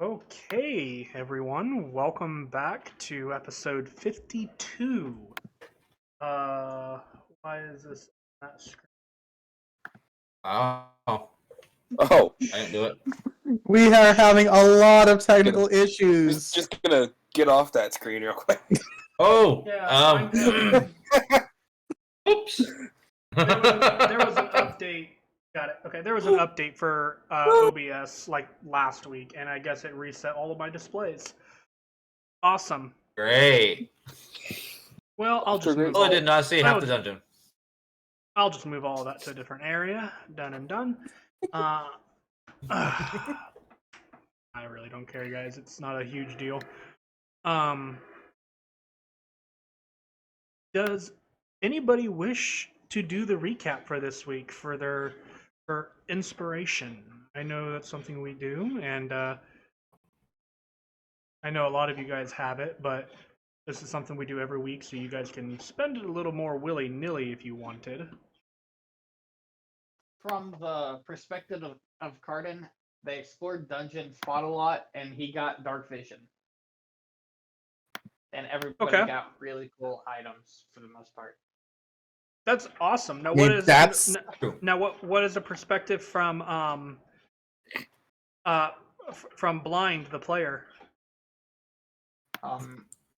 Okay, everyone, welcome back to episode 52. Why is this not screen? Oh, Oh, I didn't do it. We are having a lot of technical issues. just gonna get off that screen real quick. Oh, Yeah, oops. there was an update. Got it. Okay, there was an update for OBS like last week, and I guess it reset all of my displays. Awesome. Great. Well, I'll just move. Well, I did not see half the dungeon. I'll just move all of that to a different area. Done and done. I really don't care, guys. It's not a huge deal. Does anybody wish to do the recap for this week for inspiration? I know that's something we do, and I know a lot of you guys have it, but this is something we do every week, so you guys can spend it a little more willy-nilly if you wanted. From the perspective of Cardin, they explored dungeons, fought a lot, and he got dark vision. And everybody got really cool items for the most part. That's awesome. Now, what is the perspective from Blind, the player?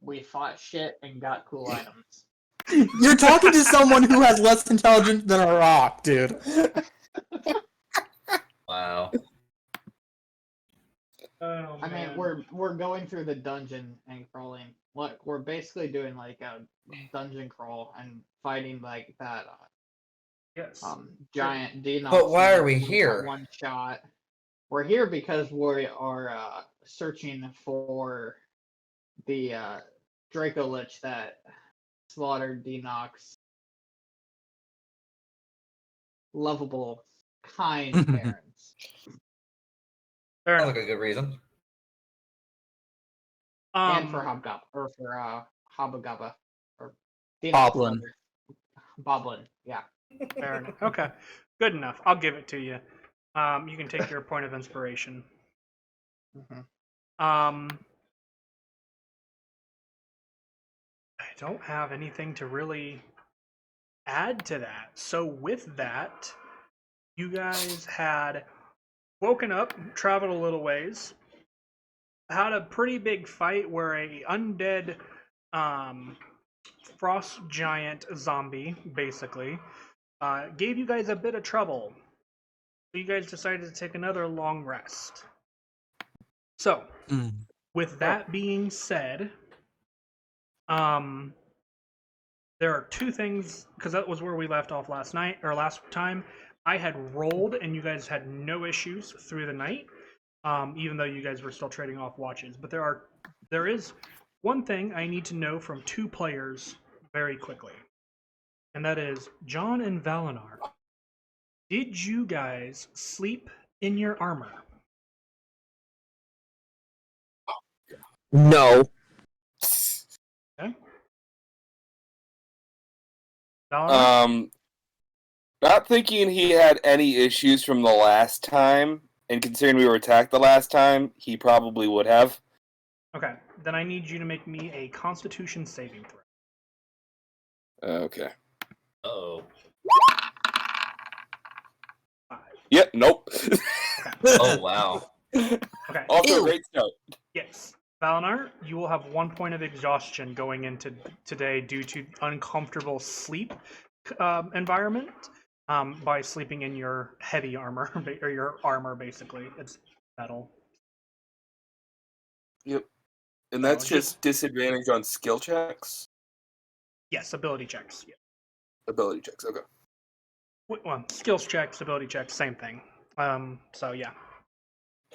We fought shit and got cool items. You're talking to someone who has less intelligence than a rock, dude. Wow. Oh, I mean, we're going through the dungeon and crawling. Look, we're basically doing like a dungeon crawl and fighting like that giant Dinox. But why are we here? One shot. We're here because we are searching for the Draco Lich that slaughtered Dinox. Lovable, kind parents. Sounds like a good reason. And for Hobgoblin, or for Hobagaba, or Boblin. Boblin, yeah. Fair enough. Okay, good enough. I'll give it to you. You can take your point of inspiration. Mm-hmm. I don't have anything to really add to that. So with that, you guys had woken up, traveled a little ways, had a pretty big fight where a undead frost giant zombie basically gave you guys a bit of trouble. So you guys decided to take another long rest. So with that being said, there are two things, because that was where we left off last time. I had rolled and you guys had no issues through the night, even though you guys were still trading off watches. But there is one thing I need to know from two players very quickly, and that is John and Valinar. Did you guys sleep in your armor? No. Okay. Valinar? Not thinking he had any issues from the last time, and considering we were attacked the last time, he probably would have. Okay, then I need you to make me a Constitution saving throw. Okay. Uh-oh. 5. Yep, nope. Okay. Oh, wow. Okay. Off to a great start. Yes. Valinar, you will have 1 point of exhaustion going into today due to uncomfortable sleep environment by sleeping in your heavy armor, or your armor, basically. It's metal. Yep. And that's just disadvantage on skill checks? Yes, ability checks. Yeah. Ability checks, okay. Well, skills checks, ability checks, same thing. So yeah.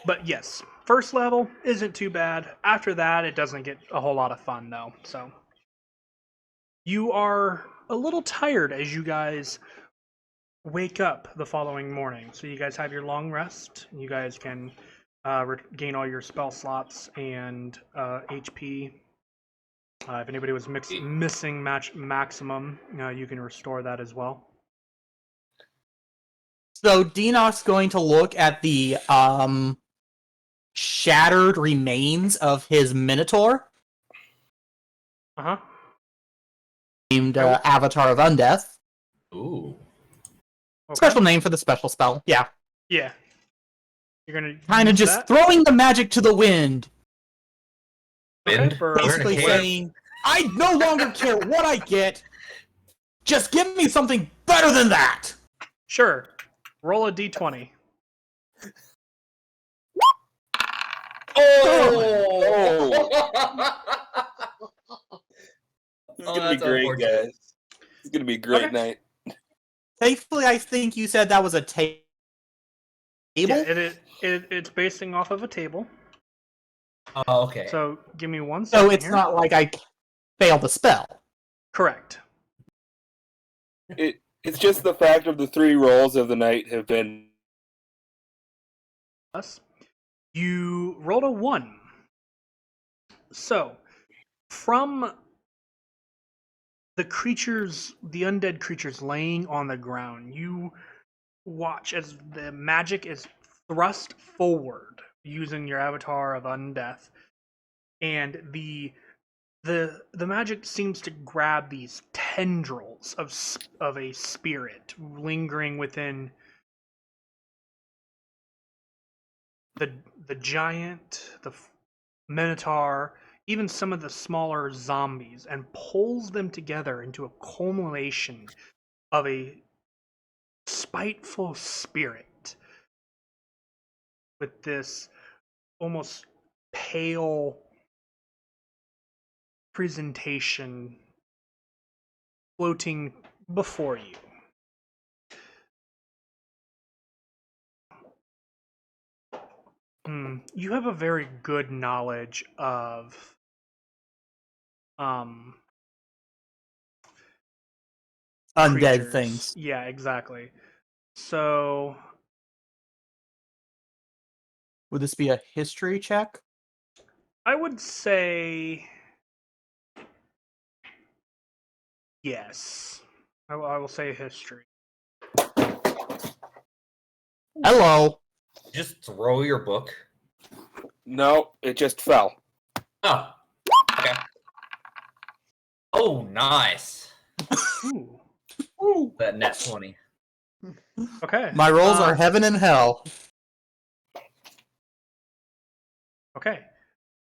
But yes, first level isn't too bad. After that, it doesn't get a whole lot of fun, though. So you are a little tired as you guys wake up the following morning. So you guys have your long rest. You guys can gain all your spell slots and HP. If anybody was missing maximum, you can restore that as well. So Dinox going to look at the shattered remains of his minotaur, Uh-huh. named Avatar of Undeath. Ooh. Okay. Special name for the special spell. Yeah. Yeah. You're gonna Kind of use just that? throwing the magic to the wind. Okay, Wind? for- We're in a Basically cave. saying, I no longer care what I get. Just give me something better than that. Sure. Roll a d20. Oh! This is Oh, gonna be that's great, unfortunate. guys. It's gonna be a great Okay. night. Thankfully, I think you said that was a table. Yeah, it's basing off of a table. Oh, okay. So give me 1 second So it's here. not like I failed the spell. Correct. It's just the fact of the 3 rolls of the night have been. You rolled a 1. So, from the undead creatures laying on the ground, you watch as the magic is thrust forward using your avatar of undeath, and the magic seems to grab these tendrils of a spirit lingering within the giant, the minotaur, even some of the smaller zombies, and pulls them together into a culmination of a spiteful spirit with this almost pale presentation floating before you. You have a very good knowledge of Undead creatures. things. Yeah, exactly. So Would this be a history check? I would say yes. I will say history. Hello. Just throw your book. No, it just fell. Oh. Okay. Oh, nice. Ooh. That net 20. Okay. My rolls are heaven and hell. Okay.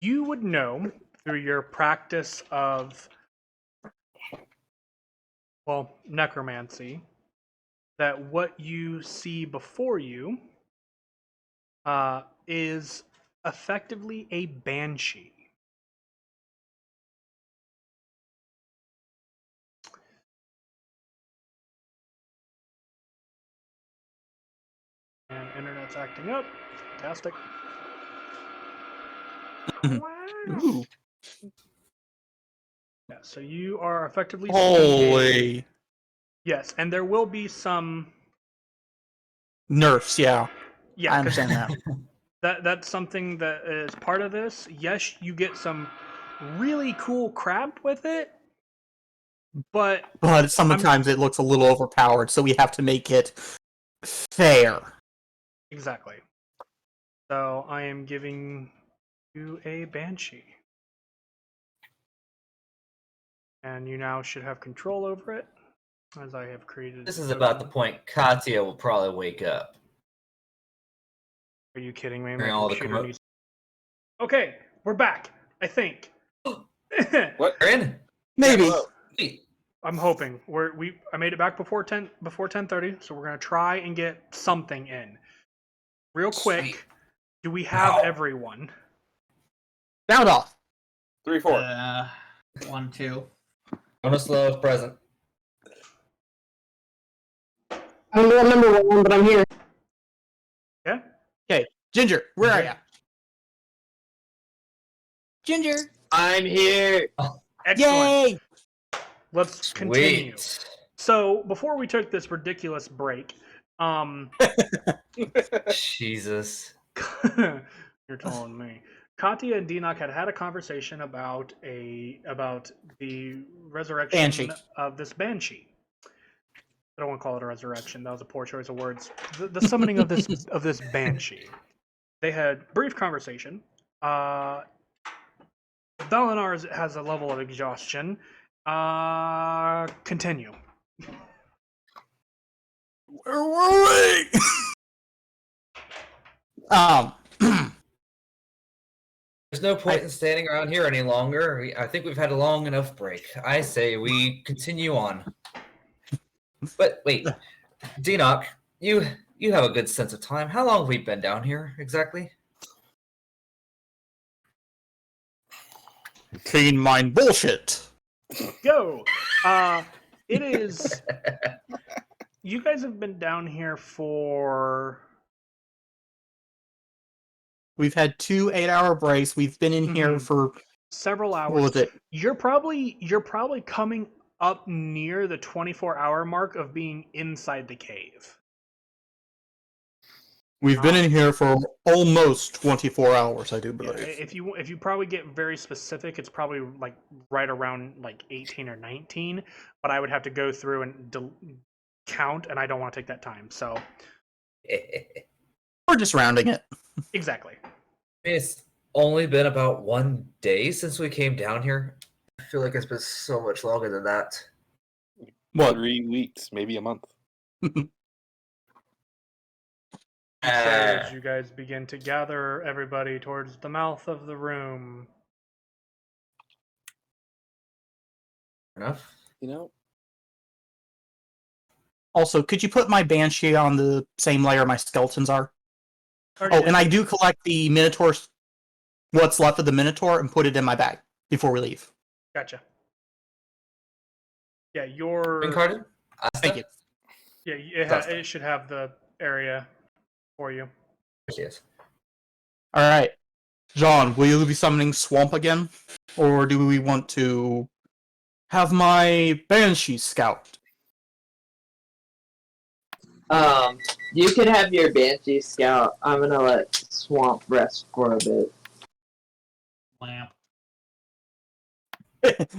You would know through your practice of, well, necromancy, that what you see before you is effectively a banshee. And internet's acting up. Fantastic. Ooh. Yeah, so you are effectively seeing Holy. yes, and there will be some Nerfs, yeah. yeah, I understand that. that's something that is part of this. Yes, you get some really cool crap with it, but But sometimes it looks a little overpowered, so we have to make it fair. exactly. So I am giving you a banshee. And you now should have control over it, as I have created. This is about the point Katya will probably wake up. Are you kidding me? Hearing My all the computer needs... Okay, we're back. I think. What? You're in? Maybe. Sweet. I'm hoping I made it back before 10:30, so we're gonna try and get something in. Real quick, Sweet. do we have Wow. everyone? Sound off. 3, 4. 1, 2. Bonus low is present. I don't remember one, but I'm here. Yeah. Okay, Ginger, where are Ginger? ya? Ginger. I'm here. Excellent. Yay! Let's continue. Sweet. So before we took this ridiculous break, Jesus. you're telling me. Katya and Dinok had a conversation about the resurrection Banshee. of this banshee. I don't want to call it a resurrection. That was a poor choice of words. The summoning of this banshee. they had brief conversation. Valinar has a level of exhaustion. Continue. Where were we? There's no point in standing around here any longer. I think we've had a long enough break. I say we continue on. But wait, Denock, you have a good sense of time. How long have we been down here exactly? Keen mind bullshit. Go. It is. You guys have been down here for. We've had 2 8-hour breaks. We've been in here for several hours. what was it? You're probably coming up near the 24-hour mark of being inside the cave. We've been in here for almost 24 hours, I do Yeah, believe. if you probably get very specific, it's probably like right around like 18 or 19. But I would have to go through and count, and I don't want to take that time. So We're just rounding it. exactly. It's only been about 1 day since we came down here. I feel like it's been so much longer than that. What? 3 weeks, maybe a month. So as you guys begin to gather everybody towards the mouth of the room. Enough. You know, Also, could you put my Banshee on the same layer my skeletons are? Already Oh, did. and I do collect the Minotaur's, what's left of the Minotaur, and put it in my bag before we leave. Gotcha. Yeah, your Been carded? Thank you. yeah, it should have the area for you. Yes. Alright. John, will you be summoning Swamp again? Or do we want to have my Banshee scout? You could have your Banshee scout. I'm gonna let Swamp rest for a bit. Lamp.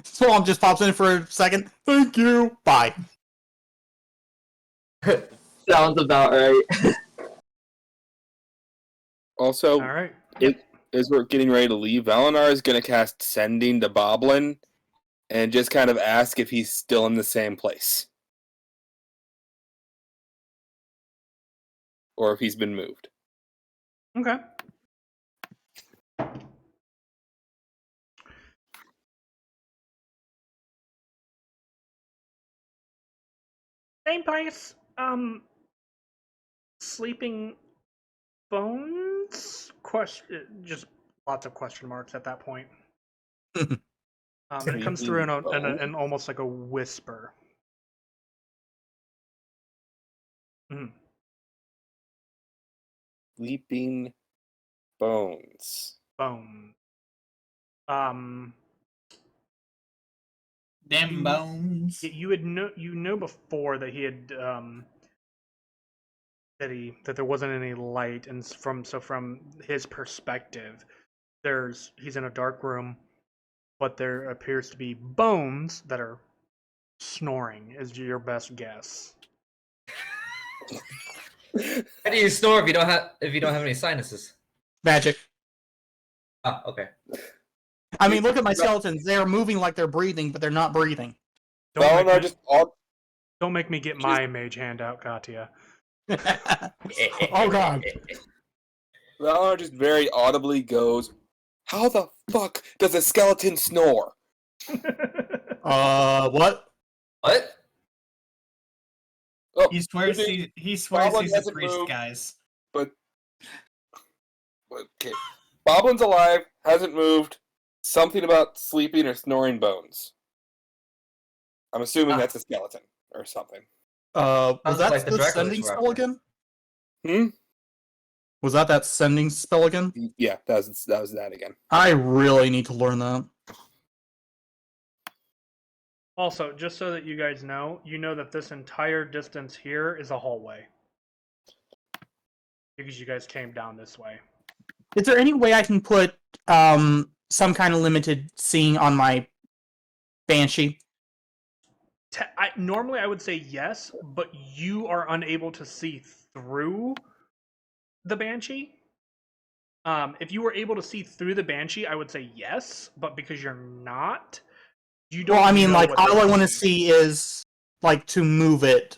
Swamp just pops in for a second. Thank you. Bye. Sounds about right. also, All right. as we're getting ready to leave, Valinar is going to cast Sending to Boblin and just kind of ask if he's still in the same place. Or if he's been moved. Okay. Same place. Sleeping bones? Just lots of question marks at that point. And it comes through in almost like a whisper. Mhm. Sleeping bones. Bone. Them bones. You had know before that he had that there wasn't any light, and from his perspective, he's in a dark room, but there appears to be bones that are snoring. Is your best guess? How do you snore if you don't have any sinuses? Magic. Ah, okay. I mean, look at my skeletons. They're moving like they're breathing, but they're not breathing. Don't make me get my mage hand out, Katya. Oh, God. Valinar just very audibly goes, "How the fuck does a skeleton snore?" What? What? Oh, He swears maybe he swears Boblin he's a hasn't priest, moved. guys. But okay, Boblin's alive, hasn't moved. Something about sleeping or snoring bones. I'm assuming that's a skeleton or something. Was Sounds that like the the Dracula sending spell reference. again? Was that sending spell again? Yeah, that was that again. I really need to learn that. Also, just so that you guys know, that this entire distance here is a hallway. Because you guys came down this way. Is there any way I can put some kind of limited seeing on my Banshee? Normally I would say yes, but you are unable to see through the Banshee. If you were able to see through the Banshee, I would say yes, but because you're not, you don't. Well, I mean, know like, what all they I want to see. see is, like, to move it.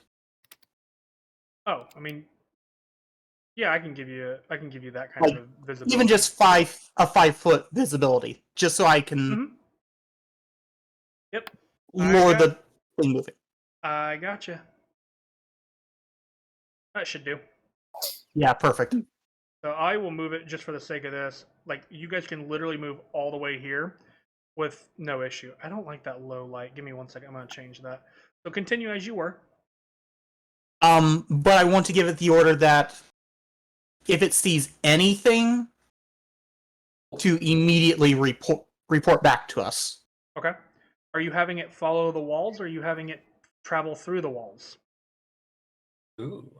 Oh, I mean, yeah, I can give you that kind Like, of visibility. Even just a 5-foot visibility, just so I can Mhm. Yep, lure got- the thing moving. I gotcha. That should do. Yeah, perfect. So I will move it just for the sake of this. Like, you guys can literally move all the way here with no issue. I don't like that low light. Give me 1 second. I'm going to change that. So continue as you were. But I want to give it the order that if it sees anything, to immediately report back to us. Okay. Are you having it follow the walls, or are you having it travel through the walls? Ooh.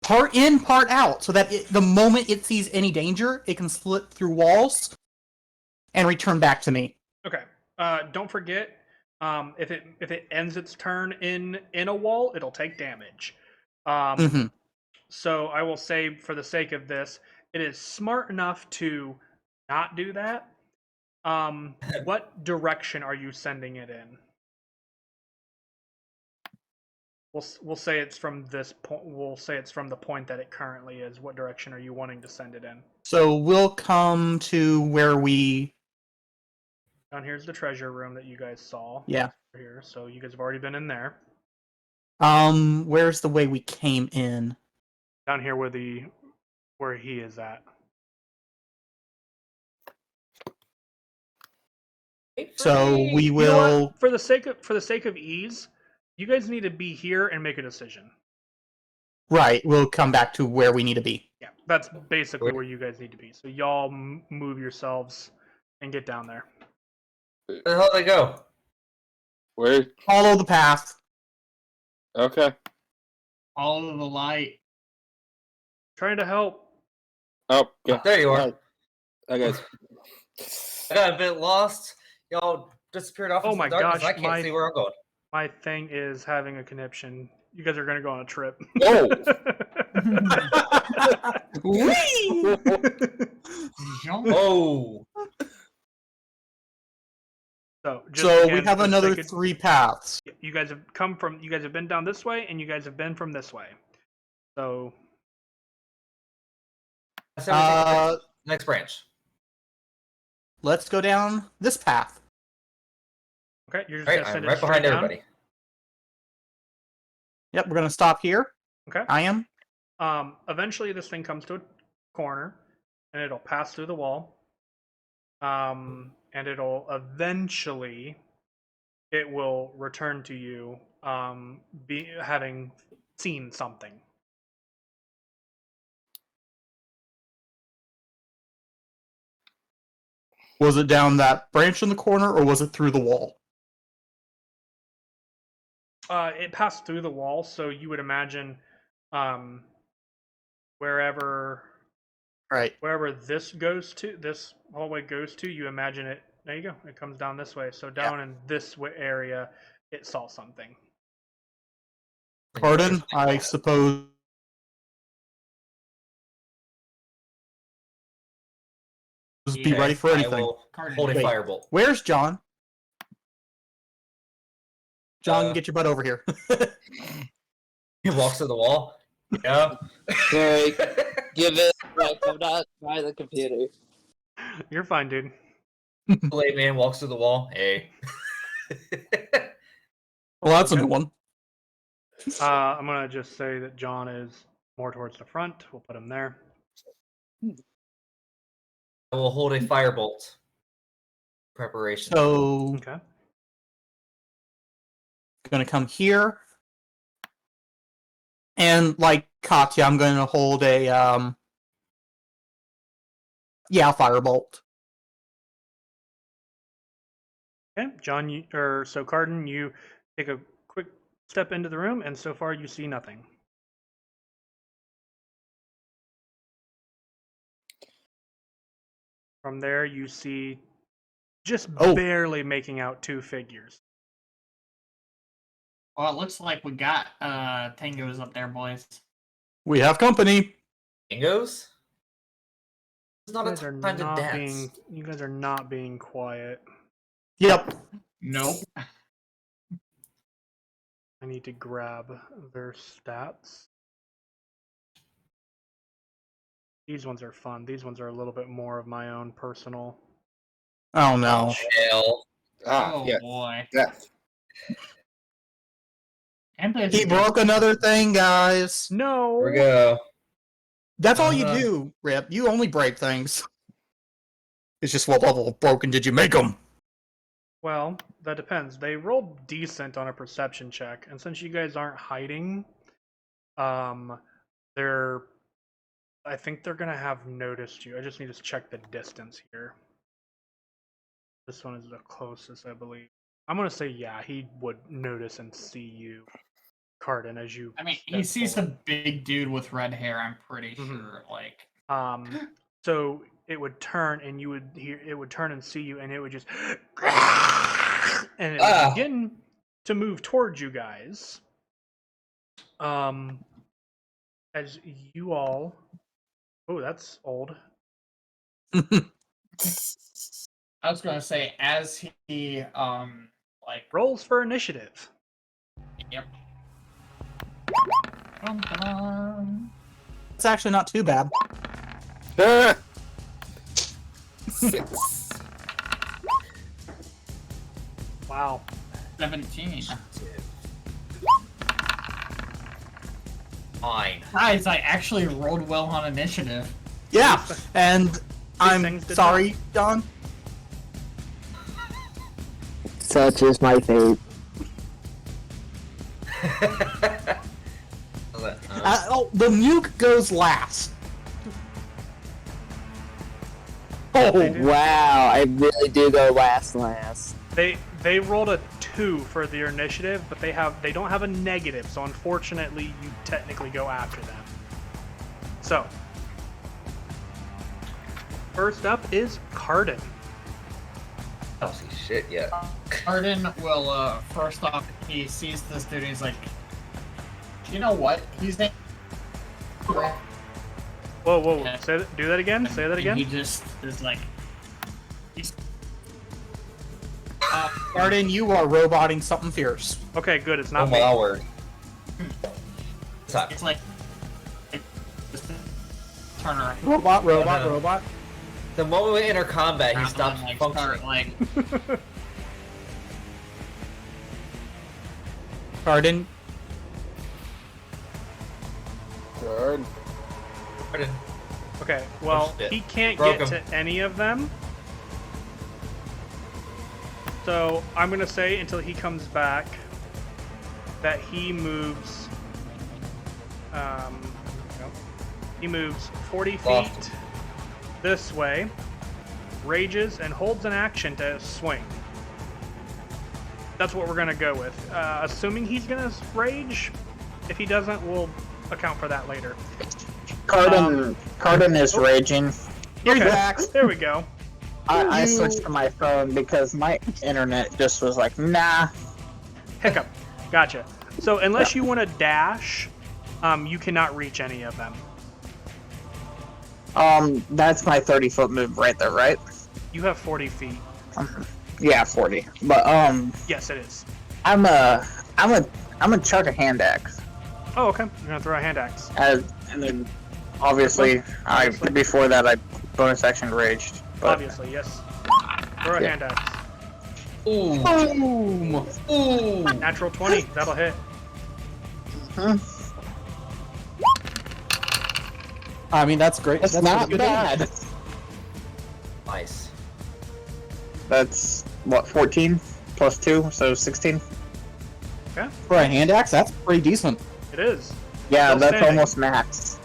Part in, part out, so that the moment it sees any danger, it can slip through walls and return back to me. Okay. Don't forget, if it ends its turn in a wall, it'll take damage. Mhm. So I will say, for the sake of this, it is smart enough to not do that. What direction are you sending it in? We'll say it's from this point. We'll say it's from the point that it currently is. What direction are you wanting to send it in? So we'll come to where we. Down here's the treasure room that you guys saw. Yeah. Here, so you guys have already been in there. Where's the way we came in? Down here where he is at. So we You know will. what? For the sake of ease, you guys need to be here and make a decision. Right, we'll come back to where we need to be. Yeah, that's basically where you guys need to be. So y'all move yourselves and get down there. Where the hell did they go? Where? Follow the path. Okay. Follow the light. Trying to help. Oh, yeah. There you are. Right. Hi, guys. I got a bit lost. Y'all disappeared off Oh into my the darkness. gosh, I can't see where I'm going. My thing is having a conniption. You guys are gonna go on a trip. Whoa! Whee! Oh, So, So we again, have for the another sake of- 3 paths. You guys have been down this way, and you guys have been from this way. So that's everything. Uh, Next branch. let's go down this path. okay, you're just All right, gonna I'm send it right straight behind down. everybody. Yep, we're gonna stop here. Okay. I am. Eventually, this thing comes to a corner, and it'll pass through the wall. And it'll eventually, it will return to you, having seen something. Was it down that branch in the corner, or was it through the wall? It passed through the wall, so you would imagine, wherever Right. this hallway goes to, you imagine it. There you go. It comes down this way. So down in this area, it saw something. Pardon, I suppose. Be ready for I anything. will hold a Wait. firebolt. Where's John? John, Uh, get your butt over here. He walks to the wall. Yeah. Sorry, give it. Like, I'm not by the computer. You're fine, dude. The late man walks to the wall. Hey. Well, that's a new one. I'm gonna just say that John is more towards the front. We'll put him there. I will hold a firebolt. Preparation. So, Okay. gonna come here. And like Katya, I'm gonna hold a firebolt. Okay, John, so Carden, you take a quick step into the room, and so far you see nothing. From there, you see just barely making out 2 figures. Well, it looks like we got Tangos up there, boys. We have company. Flamingos? It's not You a guys are time to not dance. being. You guys are not being quiet. Yep. Nope. I need to grab their stats. These ones are fun. These ones are a little bit more of my own personal. Oh no. Chill. Oh yes. boy. Death. And He broke another thing, guys. No. Here we go. That's all you Uh-huh. do, Rip. You only break things. It's just what level of broken did you make them? Well, that depends. They rolled decent on a perception check, and since you guys aren't hiding, they're. I think they're gonna have noticed you. I just need to check the distance here. This one is the closest, I believe. I'm gonna say yeah, he would notice and see you, Cardin, as you. I mean, he step sees forward. a big dude with red hair. I'm pretty Mhm. sure. Like, So it would turn, and you would hear it would turn and see you, and it would just, and it would begin to move towards you guys. As you all, oh, that's old. I was gonna say, as he like, Rolls for initiative. yep. Dun, dun, dun. It's actually not too bad. 6. Wow. 17. Fine. Guys, I actually rolled well on initiative. Yeah, and I'm things did sorry, John. Such is my fate. The nuke goes last. Oh They do. wow, I really do go last. They rolled a 2 for their initiative, but they don't have a negative, so unfortunately you technically go after them. So first up is Cardin. I don't see shit yet. Arden will, first off, he sees this dude and he's like, you know what? He's in. Whoa, whoa, Yeah. do that again. Say that And again. he just is like, he's. Garden, you are roboting something fierce. Okay, good. It's Oh not me. my word. Suck. It's like. Just turn around. Robot, robot, no. robot. The moment we enter combat, he and, stops like, functioning. start, like, Garden, Good. Pardon. Okay, well, shit. he can't Broke get him. to any of them. So I'm gonna say until he comes back that he moves. No. He moves 40 Lost feet this way, rages, and holds an action to swing. That's what we're gonna go with. Assuming he's gonna rage. If he doesn't, we'll account for that later. Cardin is raging. Here's Okay, Max. there we go. I You- switched to my phone because my internet just was like, nah. Hiccup. Gotcha. So unless you want to dash, you cannot reach any of them. That's my 30-foot move right there, right? You have 40 feet. Yeah, 40. But Yes, it is. I'm gonna chuck a hand axe, Oh, okay. You're gonna throw a hand axe. and then obviously Obviously. before that I bonus action raged. But Obviously, yes. Throw a Yeah. hand axe. Ooh. Boom! Ooh. Natural 20. That'll hit. I mean, that's great. it's That's not pretty good aim. bad. Nice. That's what 14 plus 2, so 16. For a hand axe, that's pretty decent. It is. Yeah, Still that's standing. almost max.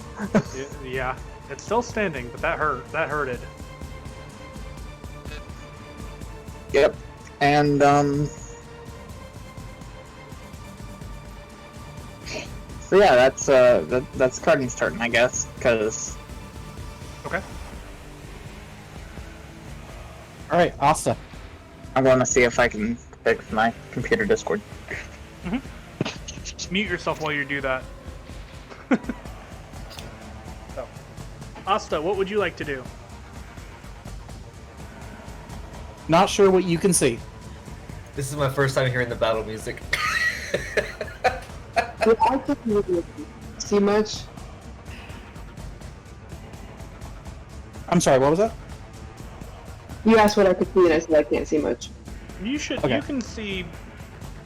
Yeah. It's still standing, but that hurt. That hurted. Yep. And so yeah, that's Cardin's turn, I guess, because Okay. All right, Asta. I'm going to see if I can fix my computer Discord. Mute yourself while you do that. So, Asta, what would you like to do? Not sure what you can see. This is my first time hearing the battle music. Well, I can't really see much. I'm sorry, what was that? You asked what I could see, and I said I can't see much. You should. Okay. You can see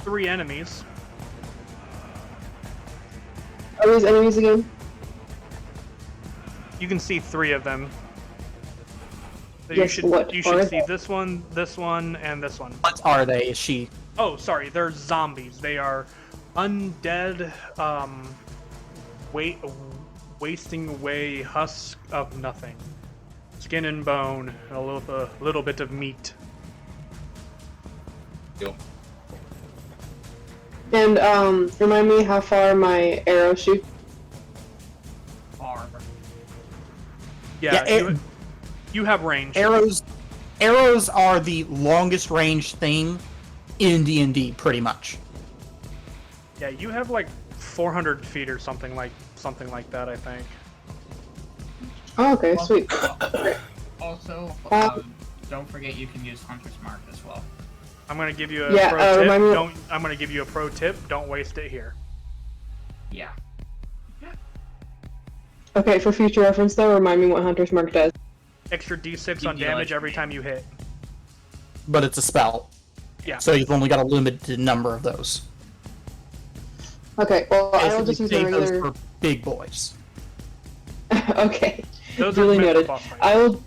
3 enemies. Are these enemies again? You can see 3 of them. So Yes, what you are should see they? this one, and this one. What are they? Is she? Oh, sorry, they're zombies. They are undead, wasting away husk of nothing. Skin and bone, a little bit of meat. And remind me how far my arrow shoots. Far. Yeah, Yeah, you have range. Arrows are the longest range thing in D&D, pretty much. Yeah, you have like 400 feet or something like that, I think. Oh, okay, sweet. Also, don't forget you can use Hunter's Mark as well. I'm gonna give you a Yeah, pro tip. remind me- I'm gonna give you a pro tip. Don't waste it here. Yeah. Okay, for future reference though, remind me what Hunter's Mark does. Extra D6 on You damage like- every time you hit. But it's a spell. Yeah. So you've only got a limited number of those. Okay, well I will Basically, just use a save those regular. for big boys. Okay. Those Duly are meant for noted. boss fights. I will.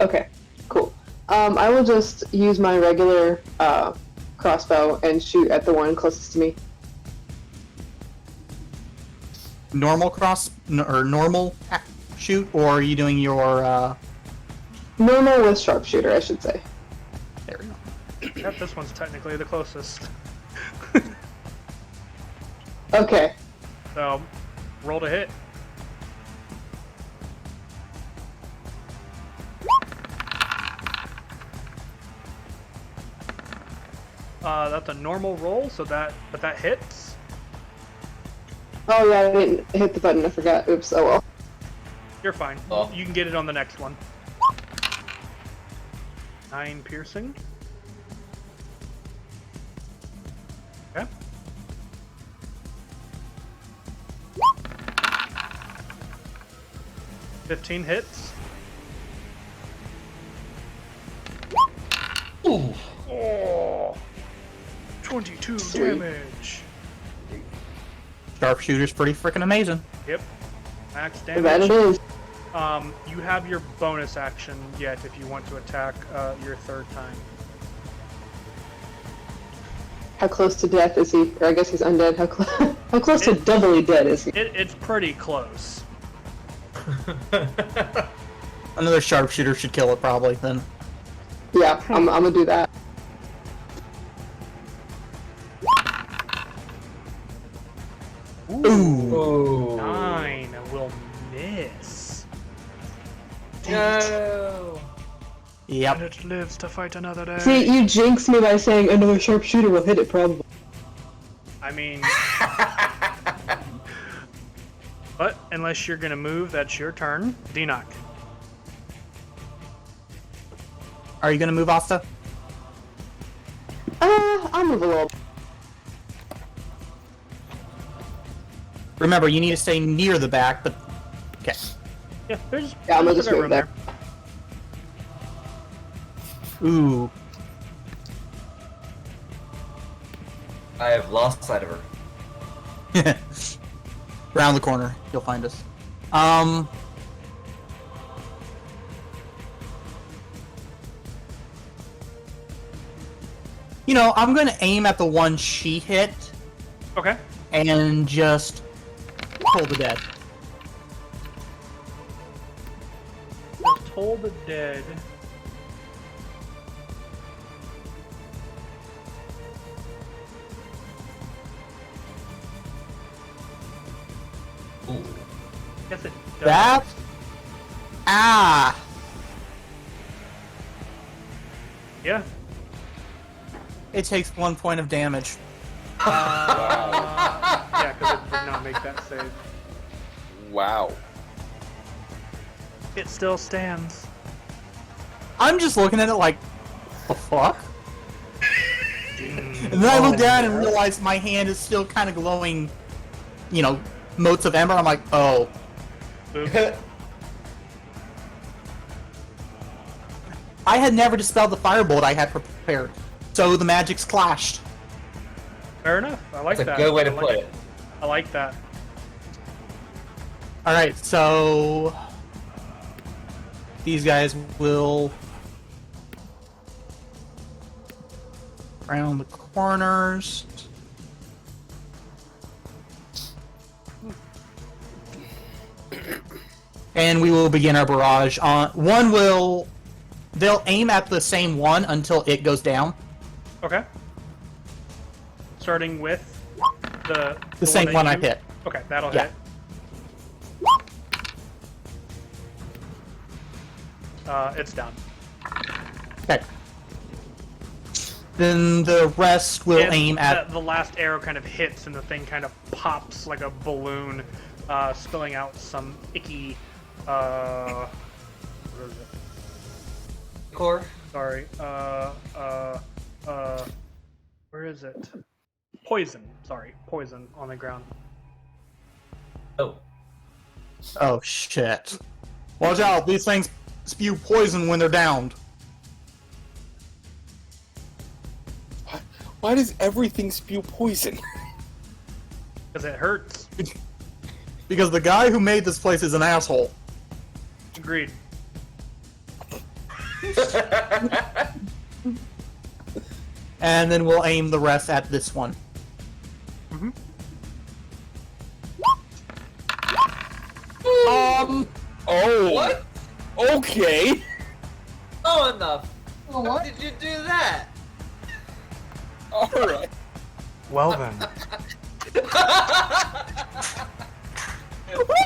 Okay, cool. I will just use my regular crossbow and shoot at the one closest to me. Normal normal shoot, or are you doing your? Normal with sharpshooter, I should say. There we go. Yep, this one's technically the closest. Okay. So, roll to hit. That's a normal roll, so that hits. Oh yeah, I didn't hit the button. I forgot. Oops. Oh well. You're fine. Oh. You can get it on the next one. 9 piercing. Okay. $15 hits. Ooh. Oh, 22 damage. Sharpshooter's pretty freaking amazing. Yep. Max That it damage. is. You have your bonus action yet if you want to attack your 3rd time. How close to death is he? Or I guess he's undead. How close to doubly dead is he? It's pretty close. Another sharpshooter should kill it probably then. Yeah, I'm gonna do that. Ooh. Ooh. 9 will miss. No. Yep. And it lives to fight another day. See, you jinxed me by saying another sharpshooter will hit it probably. I mean... but, unless you're gonna move, that's your turn. D-Knock. Are you gonna move, Asta? I'll move a little. Remember, you need to stay near the back, but okay. Yeah, there's Yeah, I'm gonna there's just a bit move room there. Ooh. I have lost sight of her. Round the corner, you'll find us. You know, I'm gonna aim at the one she hit Okay. and just pull the dead. Toll the dead. Ooh. Guess it does. That. Ah. Yeah. It takes 1 point of damage. Yeah, because it did not make that save. Wow. It still stands. I'm just looking at it like, the fuck? And then I look down and realize my hand is still kind of glowing, you know, motes of ember. I'm like, oh. I had never dispelled the firebolt I had prepared, so the magics clashed. Fair enough. I like That's that. a good way to I like put it. I like that. Alright, so... these guys will... around the corners. And we will begin our barrage. One will... they'll aim at the same one until it goes down. Okay. Starting with the The same one I you- hit. Okay, that'll Yeah. hit. It's done. Okay. Then the rest will And aim at... the last arrow kind of hits, and the thing kind of pops like a balloon, spilling out some icky. What is it? Core. Sorry. Where is it? Poison. Sorry, poison on the ground. Oh. Oh, shit. Watch out, these things spew poison when they're downed. Why does everything spew poison? Because it hurts. Because the guy who made this place is an asshole. Agreed. And then we'll aim the rest at this one. Oh. What? Okay. Oh, enough. Oh, How what? did you do that? All right. Well then.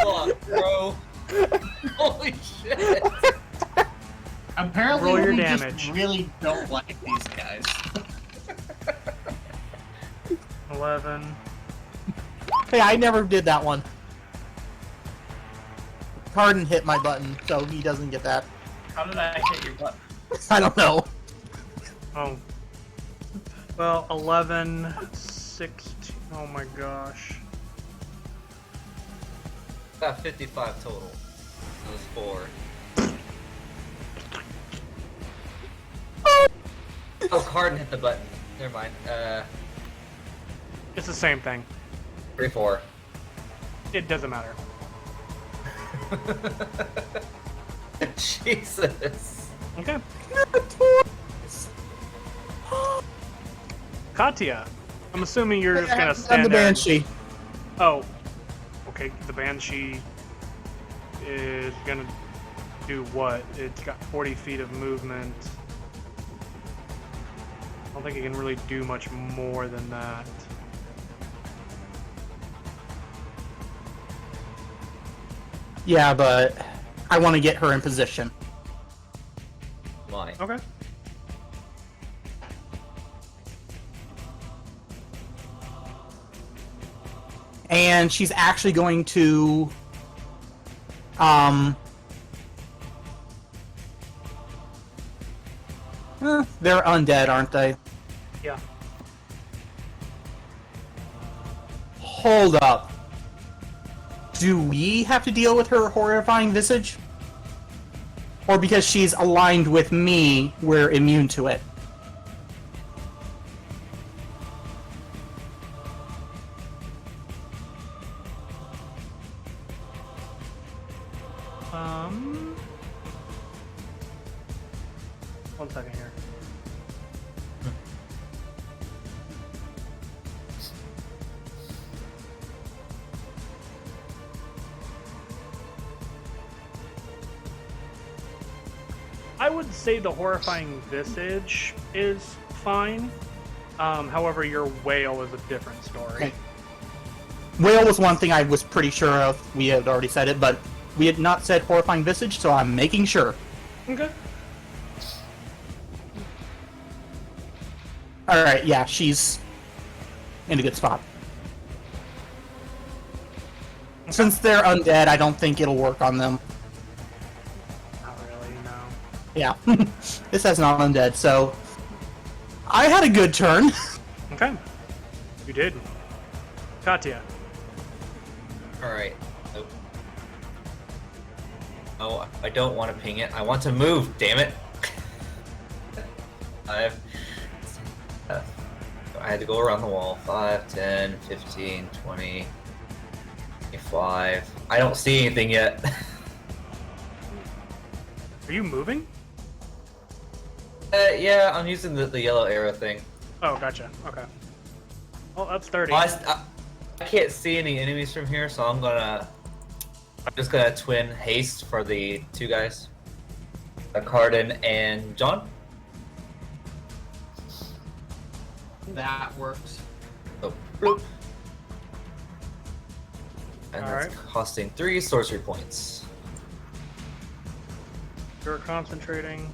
Fuck, bro. Holy shit. Apparently, Roll your we damage. just really don't like these guys. 11. Hey, I never did that one. Carden hit my button, so he doesn't get that. How did I hit your button? I don't know. Oh. Well, 11, 16. Oh my gosh. Got 55 total. It was 4. Oh, Carden hit the button. Never mind. It's the same thing. 3, 4. It doesn't matter. Jesus. Okay. Katya, I'm assuming you're just gonna I'm stand the there. Banshee. Oh. Okay, the Banshee is gonna do what? It's got 40 feet of movement. I don't think it can really do much more than that. Yeah, but I want to get her in position. Why? Okay. And she's actually going to... they're undead, aren't they? Yeah. Hold up. Do we have to deal with her horrifying visage? Or because she's aligned with me, we're immune to it? One second here. I would say the horrifying visage is fine. However, your whale is a different story. Okay. Whale was one thing I was pretty sure of. We had already said it, but we had not said horrifying visage, so I'm making sure. Okay. Alright, yeah, she's in a good spot. Since they're undead, I don't think it'll work on them. Yeah. This has not undead, so I had a good turn. Okay. You did. Katya. Alright. Nope. Oh, I don't want to ping it. I want to move, damn it. I had to go around the wall. 5, 10, 15, 20, 25. I don't see anything yet. Are you moving? Yeah, I'm using the yellow arrow thing. Oh, gotcha. Okay. Well, that's 30. Well, I can't see any enemies from here, so I'm just gonna twin haste for the two guys, Cardin and John. That works. So, bloop. And All that's right. costing 3 sorcery points. You're concentrating.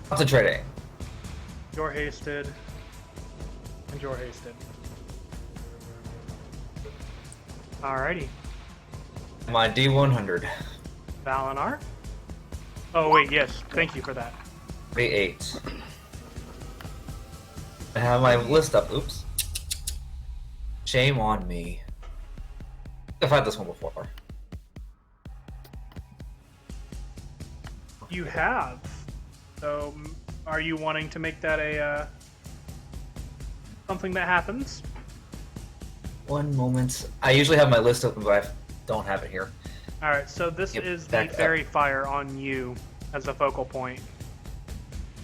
Concentrating. You're hasted. And you're hasted. Alrighty. My D100. Valinar? Oh, wait, yes. Thank you for that. D8. I have my list up. Oops. Shame on me. I've had this one before. You have. So, are you wanting to make that a, something that happens? One moment. I usually have my list open, but I don't have it here. Alright, so this Yep, is the back up. fairy fire on you as a focal point.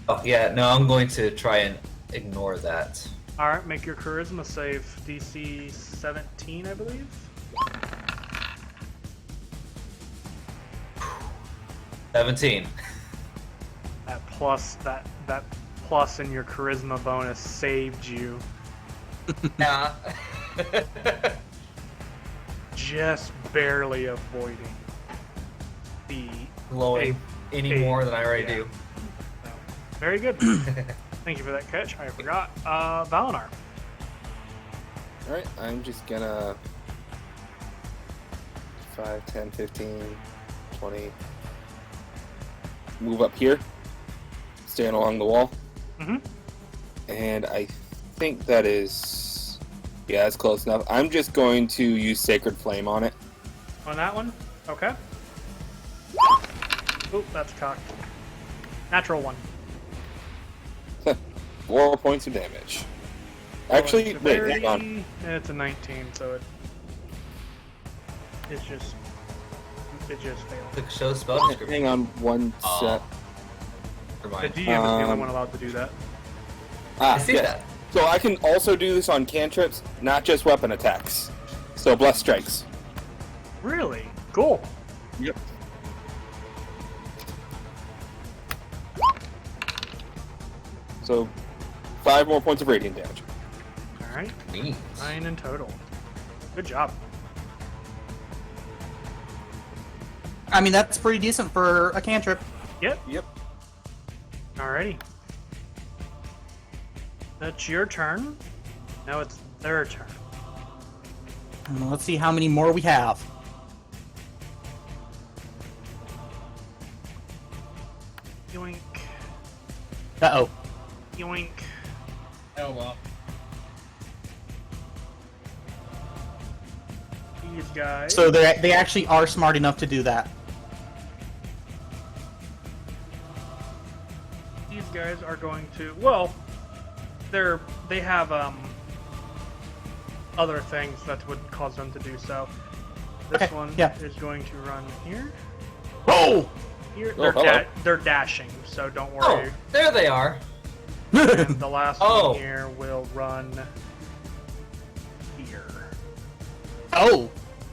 Oh, yeah, no, I'm going to try and ignore that. Alright, make your charisma save. DC 17, I believe? 17. That plus in your charisma bonus saved you. Yeah. Just barely avoiding the Glowing any more than I already do. So, very good. Thank you for that catch. I forgot. Valinar. Alright, I'm just gonna 5, 10, 15, 20. Move up here. Stand along the wall. Mm-hmm. And I think that is... Yeah, that's close enough. I'm just going to use Sacred Flame on it. On that one? Okay. Oop, that's cocked. Natural one. 4 points of damage. Actually, It's a wait, hang on. very- It's a 19, so it just failed. Click show spell description. Hang on one Aw. sec. Never The mind. DM is the only Um, one allowed to do that. Ah, I see yeah. that. So I can also do this on cantrips, not just weapon attacks. So Bless Strikes. Really? Cool. Yep. So 5 more points of radiant damage. Alright. Neat. 9 in total. Good job. I mean, that's pretty decent for a cantrip. Yep. Yep. Alrighty. That's your turn. Now it's their turn. And let's see how many more we have. Yoink. Uh-oh. Yoink. Oh well. These guys. So they actually are smart enough to do that. These guys are going to. Well, they have other things that would cause them to do so. This Okay, one yeah. is going to run here. Oh! Here, Oh, hello. they're dashing, so don't Oh, worry. there they are. And the last Oh. one here will run here. Oh!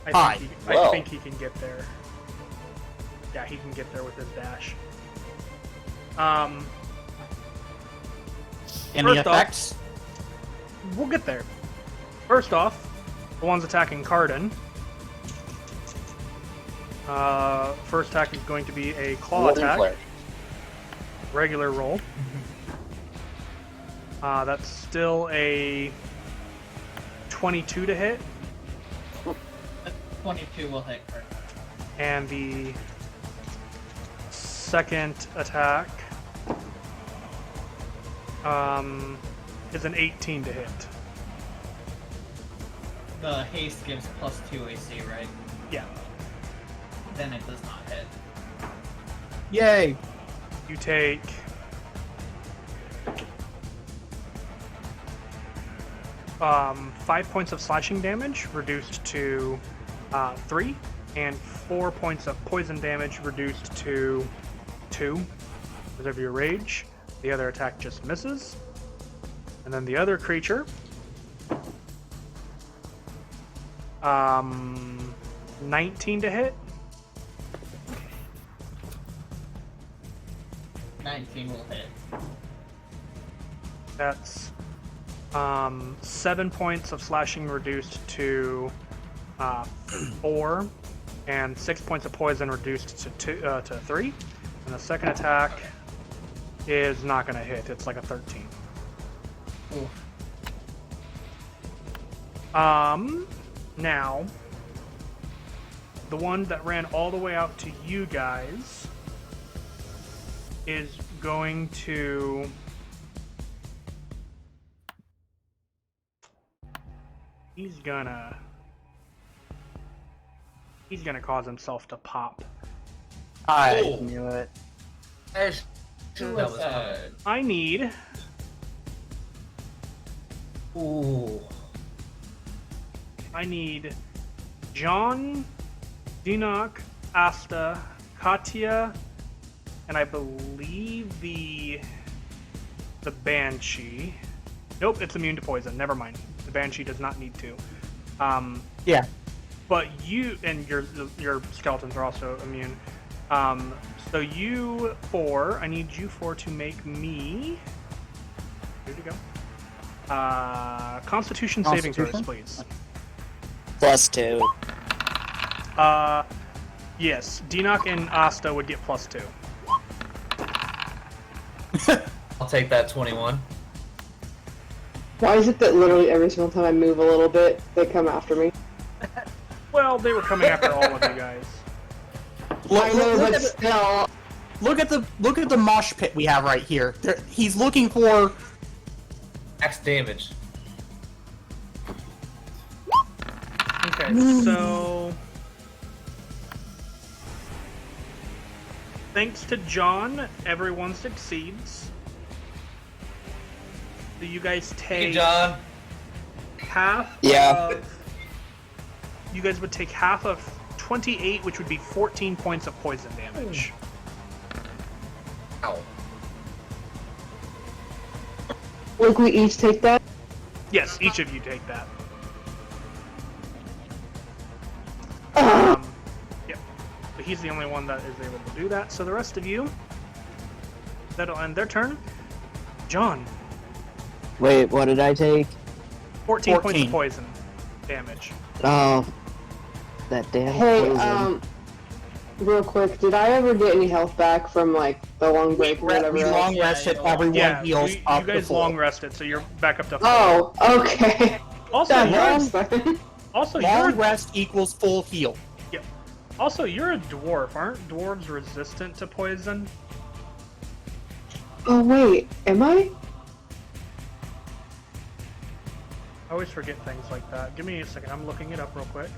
I think, I Wow. think he can get there. Yeah, he can get there with his dash. Any First off- effects? We'll get there. First off, the ones attacking Cardin. First attack is going to be a claw Warding attack. Flare. Regular roll. That's still a 22 to hit. 22 will hit her. And the second attack is an 18 to hit. The haste gives +2 AC, right? Yeah. Then it does not hit. Yay! You take 5 points of slashing damage, reduced to 3, and 4 points of poison damage, reduced to 2. Because of your rage, the other attack just misses. And then the other creature, 19 to hit. 19 will hit. That's 7 points of slashing reduced to 4, and 6 points of poison reduced to 3. And the second attack is not going to hit. It's like a 13. Ooh. Now, the one that ran all the way out to you guys is going to... He's gonna cause himself to pop. I Oh. knew it. That was Suicide. I need Ooh. John, Dinok, Asta, Katya, and I believe the Banshee. Nope, it's immune to poison. Never mind. The Banshee does not need to. Yeah. But you and your skeletons are also immune. So you four, I need you four to make me. Here we go. Constitution saving throws, please. +2. Yes, Dinok and Asta would get +2. I'll take that 21. Why is it that literally every single time I move a little bit, they come after me? Well, they were coming after all of you guys. I know, look but at the- still. Look at the mosh pit we have right here. He's looking for. Max damage. Okay, so thanks to John, everyone succeeds. So you guys Hey, take John. half Yeah. of... You guys would take half of 28, which would be 14 points of poison damage. Ow. Like, we each take that? Yes, each of you take that. Yep. But he's the only one that is able to do that. So the rest of you, that'll end their turn. John, Wait, what did I take? 14 points 14. of poison damage. Oh, that damn Hey, poison. real quick, did I ever get any health back from, like, the long break or whatever? We else? long rested. Everyone Yeah, heals you up guys to full. long rested, so you're back up to full. Oh, okay. Also, That you're, helps then. also Long you're rest equals full heal. also you're a dwarf. Aren't dwarves resistant to poison? Oh, wait, am I? I always forget things like that. Give me a second. I'm looking it up real quick.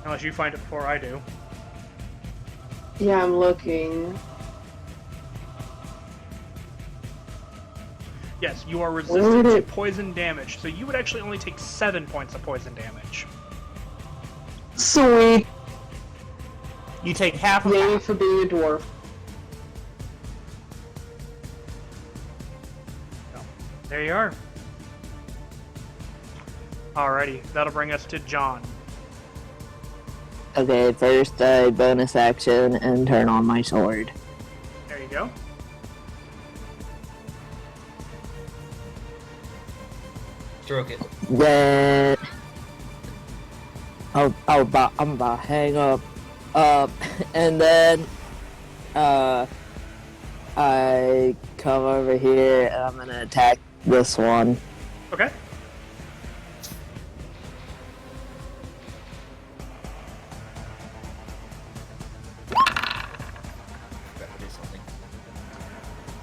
Unless you find it before I do. Yeah, I'm looking. Yes, you are Where resistant did to it- poison damage, so you would actually only take 7 points of poison damage. Sweet. You take half of Maybe that. for being a dwarf. There you are. Alrighty, that'll bring us to John. Okay, first I bonus action and turn on my sword. There you go. Stroke it. Then I'm about to hang up. And then I come over here and I'm gonna attack this one. Okay.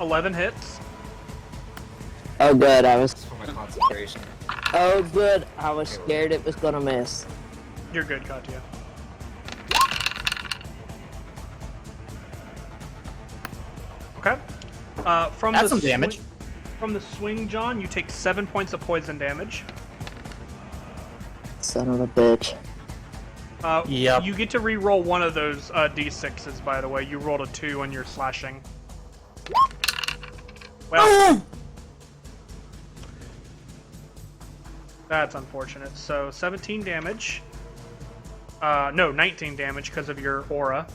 11 hits. Oh, good. I was. For my concentration. Oh, good. I was scared it was gonna miss. You're good, Katya. Okay. From That's the some damage. From the swing, John, you take 7 points of poison damage. Son of a bitch. Yep. You get to re-roll one of those d6s, by the way. You rolled a 2 on your slashing. Well, that's unfortunate. So 17 damage. No, 19 damage because of your aura.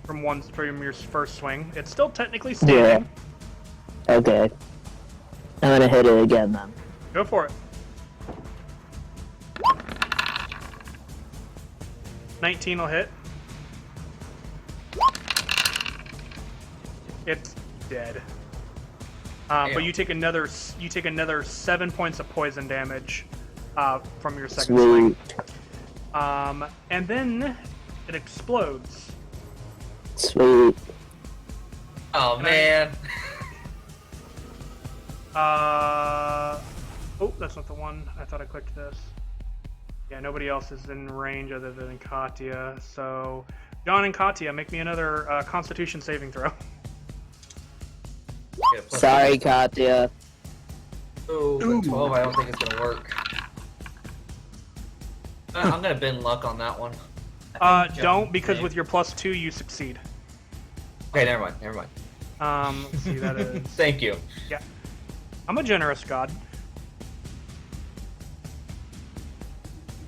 From your first swing. It's still technically standing. Yeah. Okay. I'm gonna hit it again then. Go for it. 19 will hit. It's dead. But you take another 7 points of poison damage from your second swing. And then it explodes. Sweet. Oh man. Oh, that's not the one. I thought I clicked this. Yeah, nobody else is in range other than Katya. So, John and Katya, make me another Constitution saving throw. Yeah, plus Sorry, Katya. Oh, but 12, I don't think it's gonna work. I'm gonna bend luck on that one. Don't, because with your +2 you succeed. Okay, never mind. Let's see, that is. Thank you. Yeah. I'm a generous god.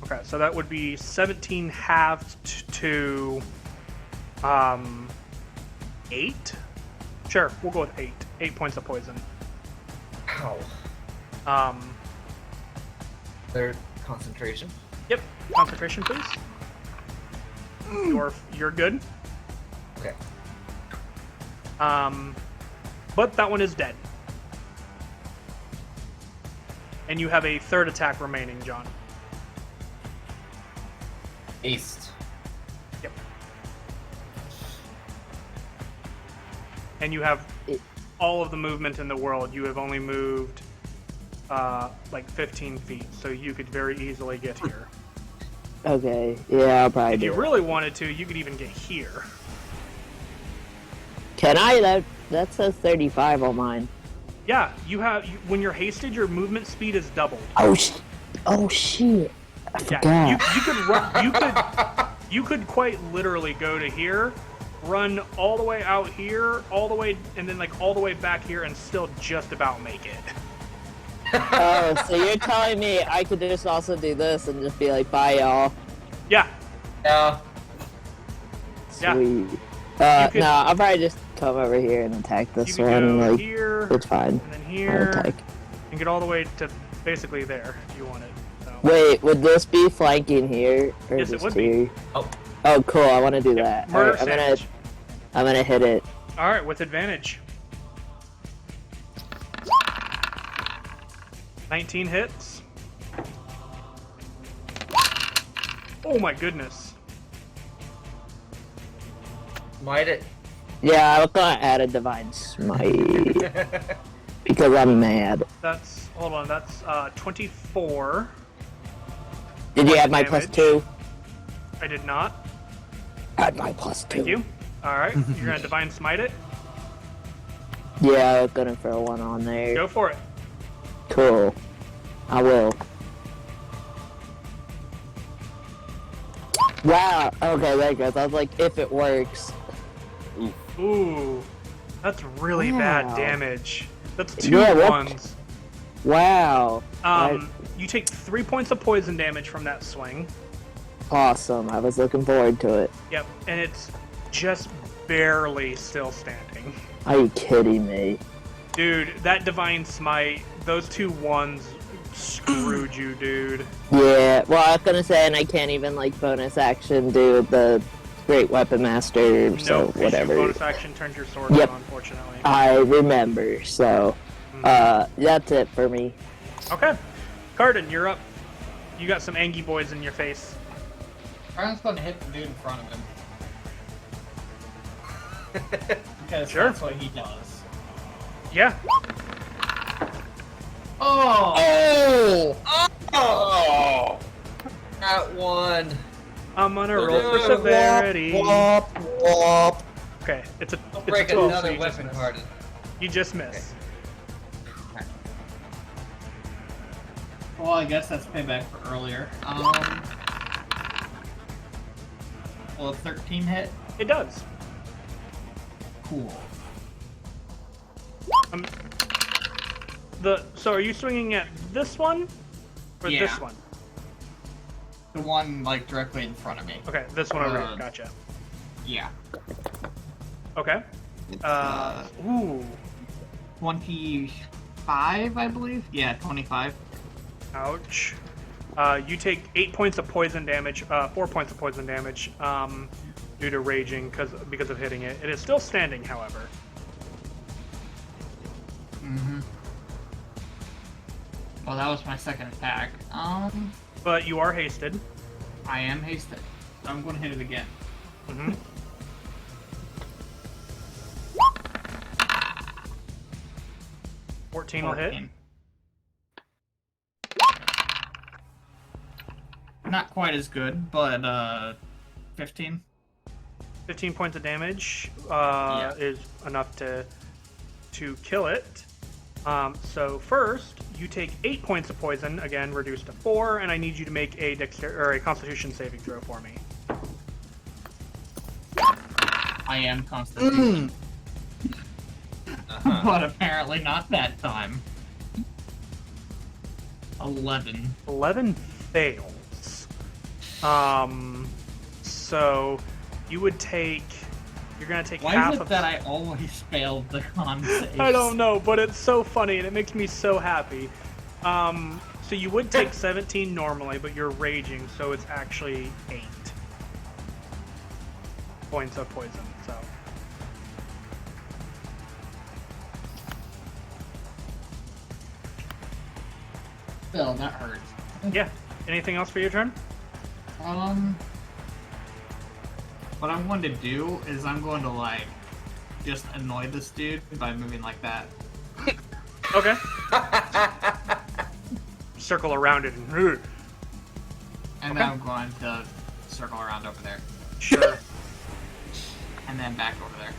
Okay, so that would be 17 halved to 8. Sure, we'll go with 8. 8 points of poison. Ow. Their concentration. Yep. Concentration, please. You're good. Okay. But that one is dead. And you have a third attack remaining, John. East. Yep. And you have all of the movement in the world. You have only moved like 15 feet, so you could very easily get here. Okay, yeah, I'll probably If you do it. really wanted to, you could even get here. Can I? That says 35 on mine. Yeah, when you're hasted, your movement speed is doubled. Oh shit! I forgot. Yeah, you could run. You could quite literally go to here, run all the way out here, all the way, and then like all the way back here, and still just about make it. Oh, so you're telling me I could just also do this and just be like, bye, y'all. Yeah. Yeah. Yeah. Sweet. could- No, I'll probably just come over here and attack You this could one. go Like, here, it's fine. and then I'll here, attack. and get all the way to basically there if you wanted. So. Wait, would this be flanking here or Yes, it just would be. here? Oh. Oh, cool. I want to do Yep, that. murder Alright, sandwich. I'm gonna hit it. All right, with advantage. 19 hits. Oh my goodness. Might it? Yeah, I was gonna add a divine smite because I'm mad. Hold on, that's 24. Did you Point add my damage. +2? I did not. Add my +2. Thank you. All right, you're gonna divine smite it. Yeah, I was gonna throw one on there. Go for it. Cool. I will. Wow. Okay, there it goes. I was like, if it works. Ooh, that's really bad Wow. damage. That's two Yeah, what? ones. Wow. You take 3 points of poison damage from that swing. Awesome. I was looking forward to it. Yep, and it's just barely still standing. Are you kidding me? Dude, that divine smite, those 2 ones screwed you, dude. Yeah. Well, I was gonna say, and I can't even like bonus action do the Great Weapon Master, so Nope, 'cause your whatever. bonus action turns your sword Yep. on, unfortunately. I remember. So, that's it for me. Okay, Cardin, you're up. You got some Angie boys in your face. Brian's gonna hit the dude in front of him. Because Sure. that's what he does. Yeah. Oh! Oh! That one. I'm gonna Oh, roll for no. severity. Wop, wop. Okay, it's a I'll it's a break 12, so another you just weapon miss. card. You just miss. Well, I guess that's payback for earlier. Will a 13 hit? It does. Cool. So are you swinging at this one or Yeah. this one? The one, like, directly in front of me. Okay, this one over here. Gotcha. Yeah. Okay. It's, Ooh. 25, I believe? Yeah, 25. Ouch. You take 8 points of poison damage, 4 points of poison damage, due to raging because of hitting it. It is still standing, however. Mm-hmm. Well, that was my second attack. But you are hasted. I am hasted. So I'm going to hit it again. Mm-hmm. Fourteen will hit. Not quite as good, but 15. 15 points of damage Yeah. is enough to kill it. So first, you take 8 points of poison, again reduced to 4, and I need you to make a Constitution saving throw for me. I am Constitution. Uh-huh. But apparently not that time. 11. 11 fails. So you would take. You're gonna take Why half is it of. that I always failed the con saves? I don't know, but it's so funny and it makes me so happy. So you would take 17 normally, but you're raging, so it's actually 8 points of poison. So. Still, that hurts. Yeah. Anything else for your turn? What I'm going to do is I'm going to, like, just annoy this dude by moving like that. Okay. Circle around it and. And then I'm going to circle around over there. Sure. And then back over there.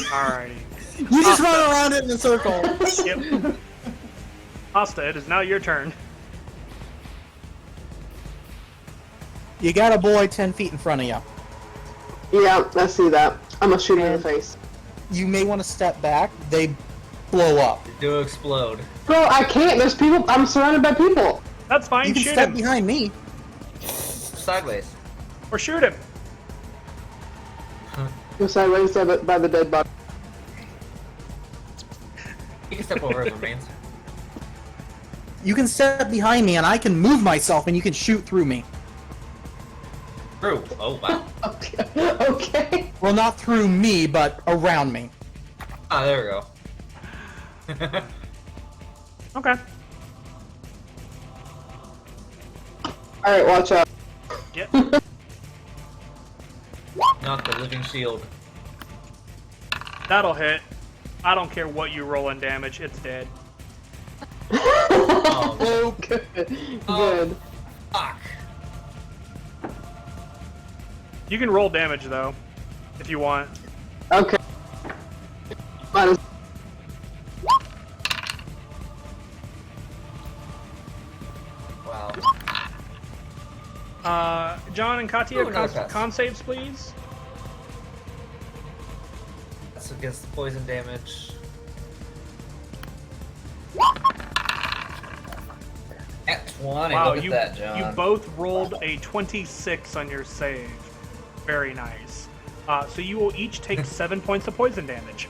Alrighty. You just run around it in a circle. Yep. Asta, it is now your turn. You got a boy 10 feet in front of you. Yeah, I see that. I'm gonna shoot him in the face. You may want to step back. They blow up. They do explode. Bro, I can't. There's people. I'm surrounded by people. That's fine. You can Shoot step him. behind me. Sideways. Or shoot him. Go sideways by the dead body. You can step over if it means. You can step behind me, and I can move myself, and you can shoot through me. True. Oh, wow. Okay. Okay. Well, not through me, but around me. Ah, there we go. Okay. All right, watch out. Yep. Not the living shield. That'll hit. I don't care what you roll in damage. It's dead. Oh, good. Good. Fuck. You can roll damage though, if you want. Okay. Might as- Wow. John and Katya, Ooh, another pass. con saves, please. That's against the poison damage. At 20. Wow, Look at you that, John. you both rolled a 26 on your save. Very nice. So you will each take 7 points of poison damage.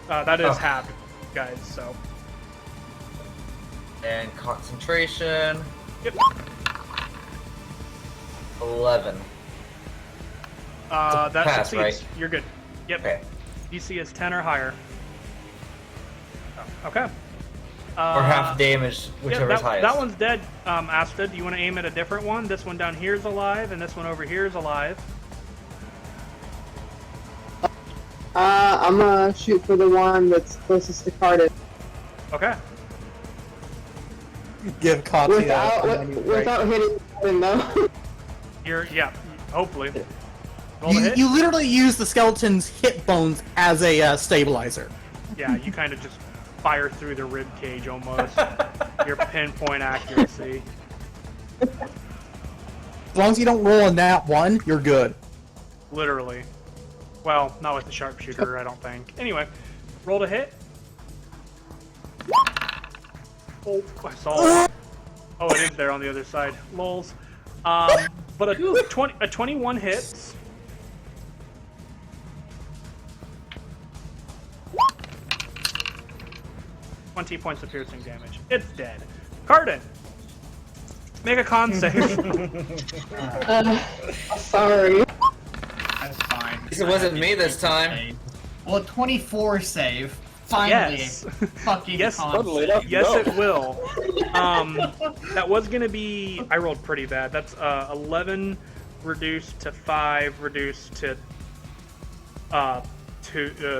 That is Oh. halved, guys. So. And concentration. Yep. 11. That pass, succeeds. right? You're good. Yep. Okay. DC is 10 or higher. Oh, okay. Or half damage, whichever is highest. That one's dead, Asta. Do you want to aim at a different one? This one down here is alive, and this one over here is alive. I'm gonna shoot for the one that's closest to Cardiff. Okay. Give Katya Without hitting him, though. Yeah, hopefully. Roll the hit. You literally use the skeleton's hip bones as a stabilizer. Yeah, you kind of just fire through the rib cage almost. Your pinpoint accuracy. As long as you don't roll a nat 1, you're good. Literally. Well, not with the sharpshooter, I don't think. Anyway, roll to hit. Oh, I saw it. Oh, it is there on the other side. Lols. But a 21 hits. $20 points of piercing damage. It's dead. Cardin, make a con save. Sorry. That's fine. It wasn't me this time. Well, 24 save. Finally, Yes. fucking Yes. con Funnily save. enough, Yes, no. it will. That was gonna be. I rolled pretty bad. That's 11 reduced to 5 reduced to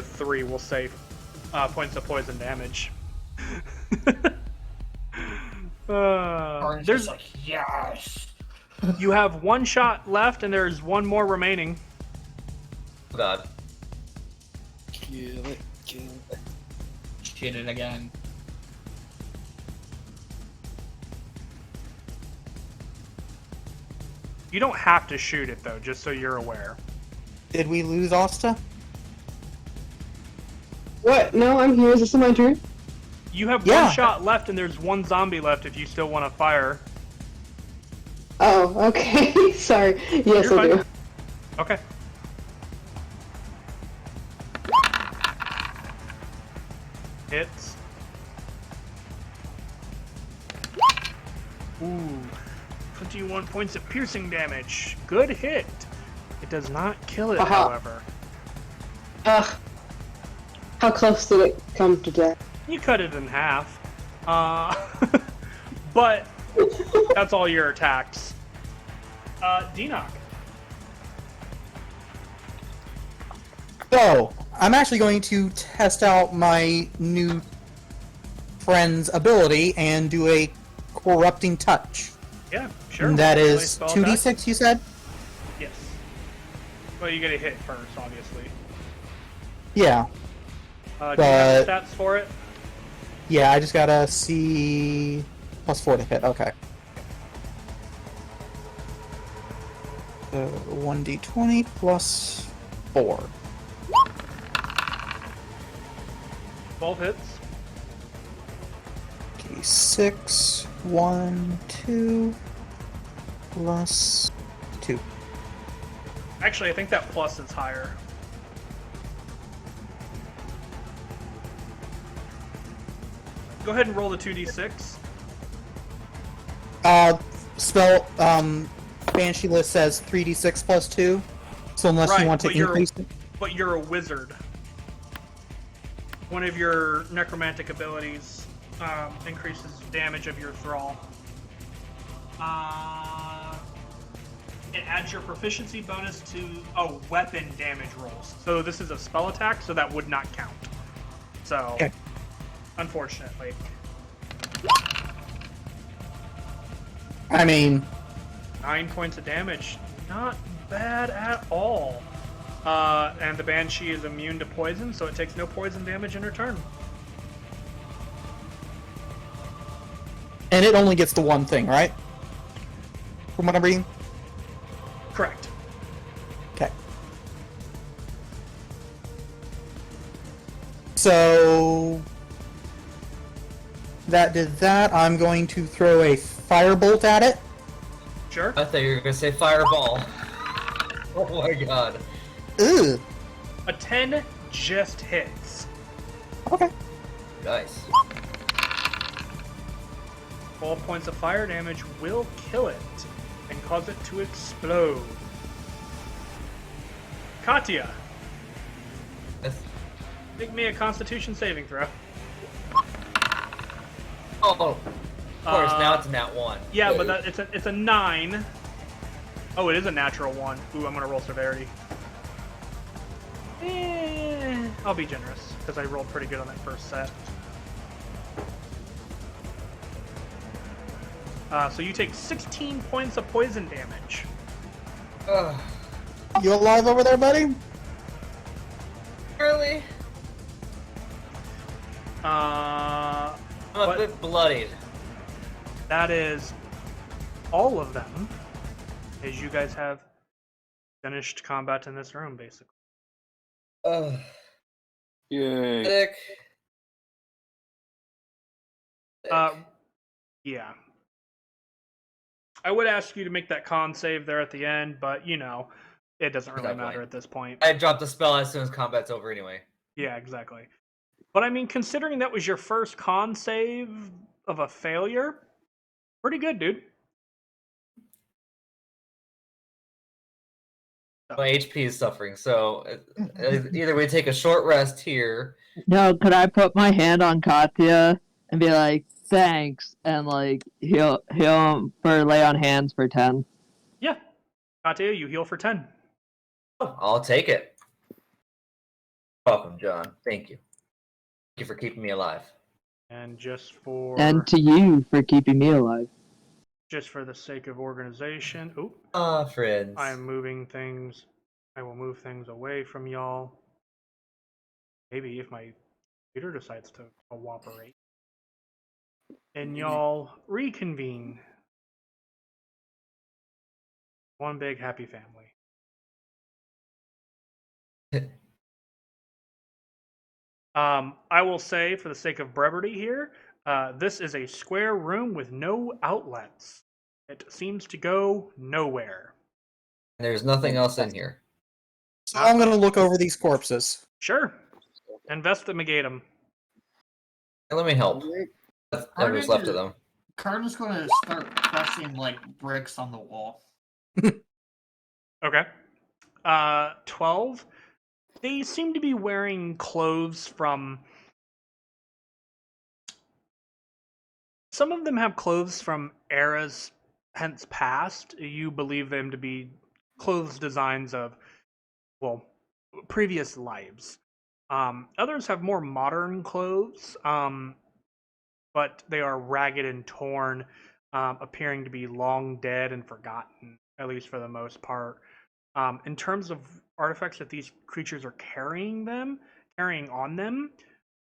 3. We'll say points of poison damage. Orange There's is like, yes. you have one shot left, and there's one more remaining. Oh, God. Kill it, kill it. Shit it again. You don't have to shoot it though, just so you're aware. Did we lose Asta? What? No, I'm here. Is this my turn? You have Yeah. one shot left, and there's one zombie left if you still want to fire. Oh, okay. Sorry. Yes, You're I do. fine. Okay. Hits. Ooh. 21 points of piercing damage. Good hit. It does not kill it, Aha. however. Ugh. How close did it come to death? You cut it in half. But that's all your attacks. Denock. So, I'm actually going to test out my new friend's ability and do a corrupting touch. Yeah, sure. And that Roll a is spell 2d6, you said? Yes. Well, you get a hit first, obviously. Yeah. Do you have But- stats for it? Yeah, I just gotta see... +4 to hit, okay. 1d20 plus 4. 12 hits. Okay, 6, 1, 2, plus 2. Actually, I think that plus is higher. Go ahead and roll the 2d6. Spell, Banshee list says 3d6 plus 2, so unless Right, you want to but you're- increase it... But you're a wizard. One of your necromantic abilities increases damage of your thrall. It adds your proficiency bonus to weapon damage rolls. So this is a spell attack, so that would not count. So, Okay. unfortunately. I mean, 9 points of damage. Not bad at all. And the Banshee is immune to poison, so it takes no poison damage in return. and it only gets the one thing, right? From what I'm reading? Correct. Okay. So... that did that. I'm going to throw a firebolt at it. Sure. I thought you were gonna say fireball. Oh my god. Ugh. A 10 just hits. Okay. Nice. 12 points of fire damage will kill it and cause it to explode. Katya, That's make me a Constitution saving throw. Oh, of course. Now it's a nat 1. Yeah, but it's a 9. Oh, it is a natural 1. Ooh, I'm gonna roll severity. I'll be generous because I rolled pretty good on that first set. So you take 16 points of poison damage. You alive over there, buddy? Really? Uh, I'm a What? bit bloodied. that is all of them, as you guys have finished combat in this room, basically. Yay. Sick. Yeah. I would ask you to make that con save there at the end, but you know, it doesn't really No matter point. at this point. I dropped the spell as soon as combat's over anyway. Yeah, exactly. But I mean, considering that was your first con save of a failure, pretty good, dude. My HP is suffering, so either we take a short rest here. No, could I put my hand on Katya and be like, thanks, and like heal for lay on hands for 10? Yeah. Katya, you heal for 10. I'll take it. Welcome, John. Thank you. Thank you for keeping me alive. And just for And to you for keeping me alive. the sake of organization, oop, Friends. I am moving things. I will move things away from y'all. Maybe if my computer decides to cooperate. And y'all reconvene. One big happy family. I will say, for the sake of brevity here, this is a square room with no outlets. It seems to go nowhere. There's nothing else in here. So I'm gonna look over these corpses. Sure. Investigate them. Hey, let me help. Whatever's left of them. Carter's gonna start pressing like bricks on the wall. Okay. 12. They seem to be wearing clothes from... Some of them have clothes from eras hence past. You believe them to be clothes designs of, well, previous lives. Others have more modern clothes, but they are ragged and torn, appearing to be long dead and forgotten, at least for the most part. In terms of artifacts that these creatures are carrying on them,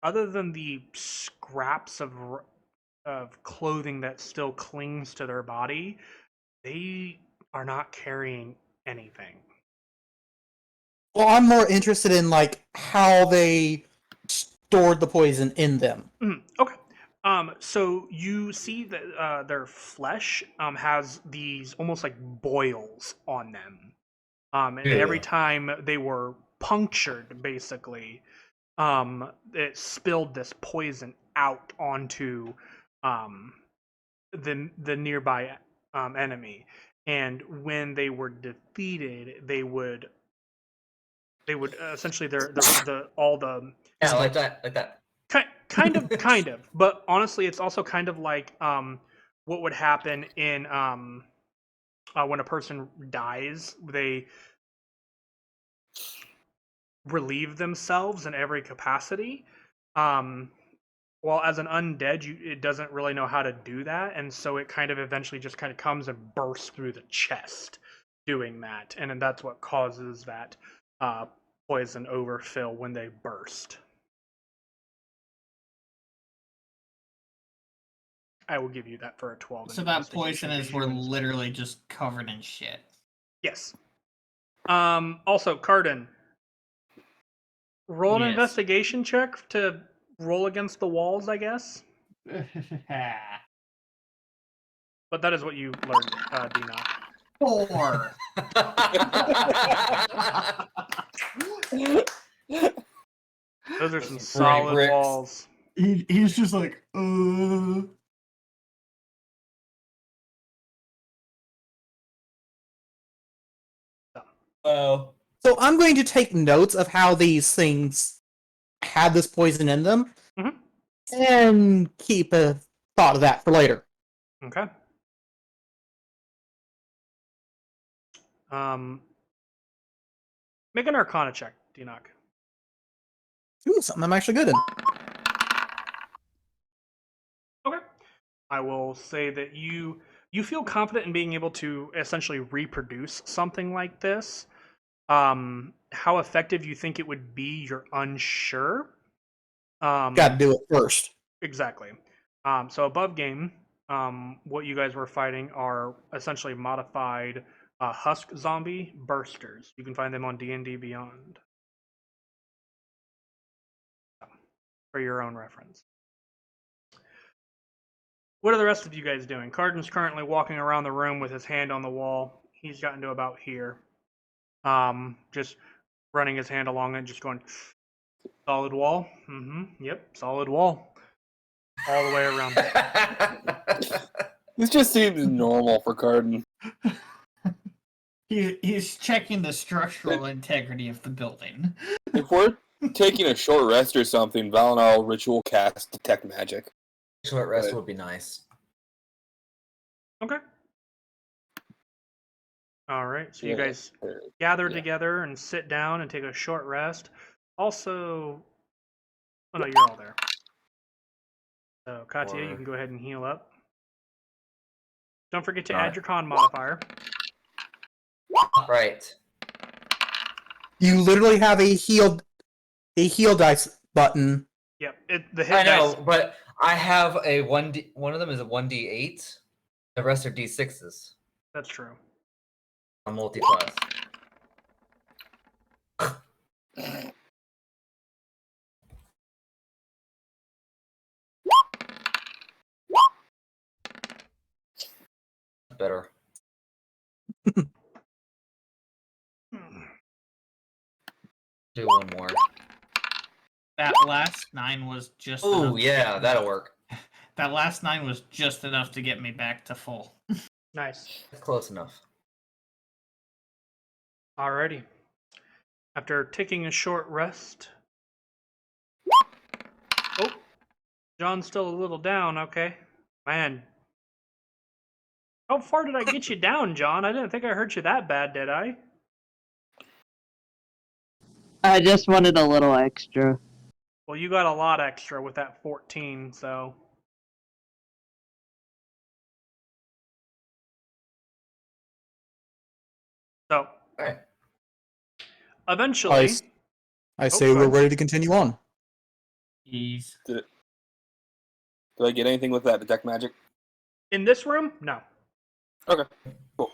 other than the scraps of clothing that still clings to their body, they are not carrying anything. Well, I'm more interested in like how they stored the poison in them. Okay. So you see that their flesh has these almost like boils on them. And every time they were punctured, basically, it spilled this poison out onto the nearby enemy. And when they were defeated, they would essentially all the Yeah, like that. kind of, but honestly, it's also kind of like what would happen in when a person dies. They relieve themselves in every capacity. While as an undead, it doesn't really know how to do that, and so it kind of eventually just kind of comes and bursts through the chest doing that, and then that's what causes that poison overfill when they burst. I will give you that for a 12. So that poison is we're literally just covered in shit. Yes. Also, Cardin, roll an Yes. investigation check to roll against the walls, I guess. But that is what you learned, Dina. 4. Those are some solid bricks. walls. He's just like, Oh. So I'm going to take notes of how these things had this poison in them, Mhm. and keep a thought of that for later. Okay. Make an Arcana check, Enoch. Ooh, something I'm actually good in. Okay. I will say that you feel confident in being able to essentially reproduce something like this. How effective you think it would be, you're unsure. Got to do it first. Exactly. So above game, what you guys were fighting are essentially modified husk zombie bursters. You can find them on D&D Beyond for your own reference. What are the rest of you guys doing? Carden's currently walking around the room with his hand on the wall. He's gotten to about here. Just running his hand along it, just going, solid wall. Yep, solid wall. All the way around. This just seems normal for Carden. He's checking the structural integrity of the building. If we're taking a short rest or something, Val and I'll ritual cast Detect Magic. Short rest would be nice. Okay. All right, so you guys gather together and sit down and take a short rest. Also, oh no, you're all there. So Katya, you can go ahead and heal up. Don't forget to add your con modifier. Right. You literally have a heal dice button. Yep, the hit I know, dice. but I have a 1D. One of them is a 1D8. The rest are D6s. That's true. A multi-class. Better. Do one more. That last 9 was just. Oh yeah, that'll work. That last 9 was just enough to get me back to full. Nice. That's close enough. Alrighty. After taking a short rest. Oh, John's still a little down. Okay, man. How far did I get you down, John? I didn't think I hurt you that bad, did I? I just wanted a little extra. Well, you got a lot extra with that 14, so. So, Alright. eventually. I say we're ready to continue on. Ease. Did I get anything with that Detect Magic? In this room? No. Okay, cool.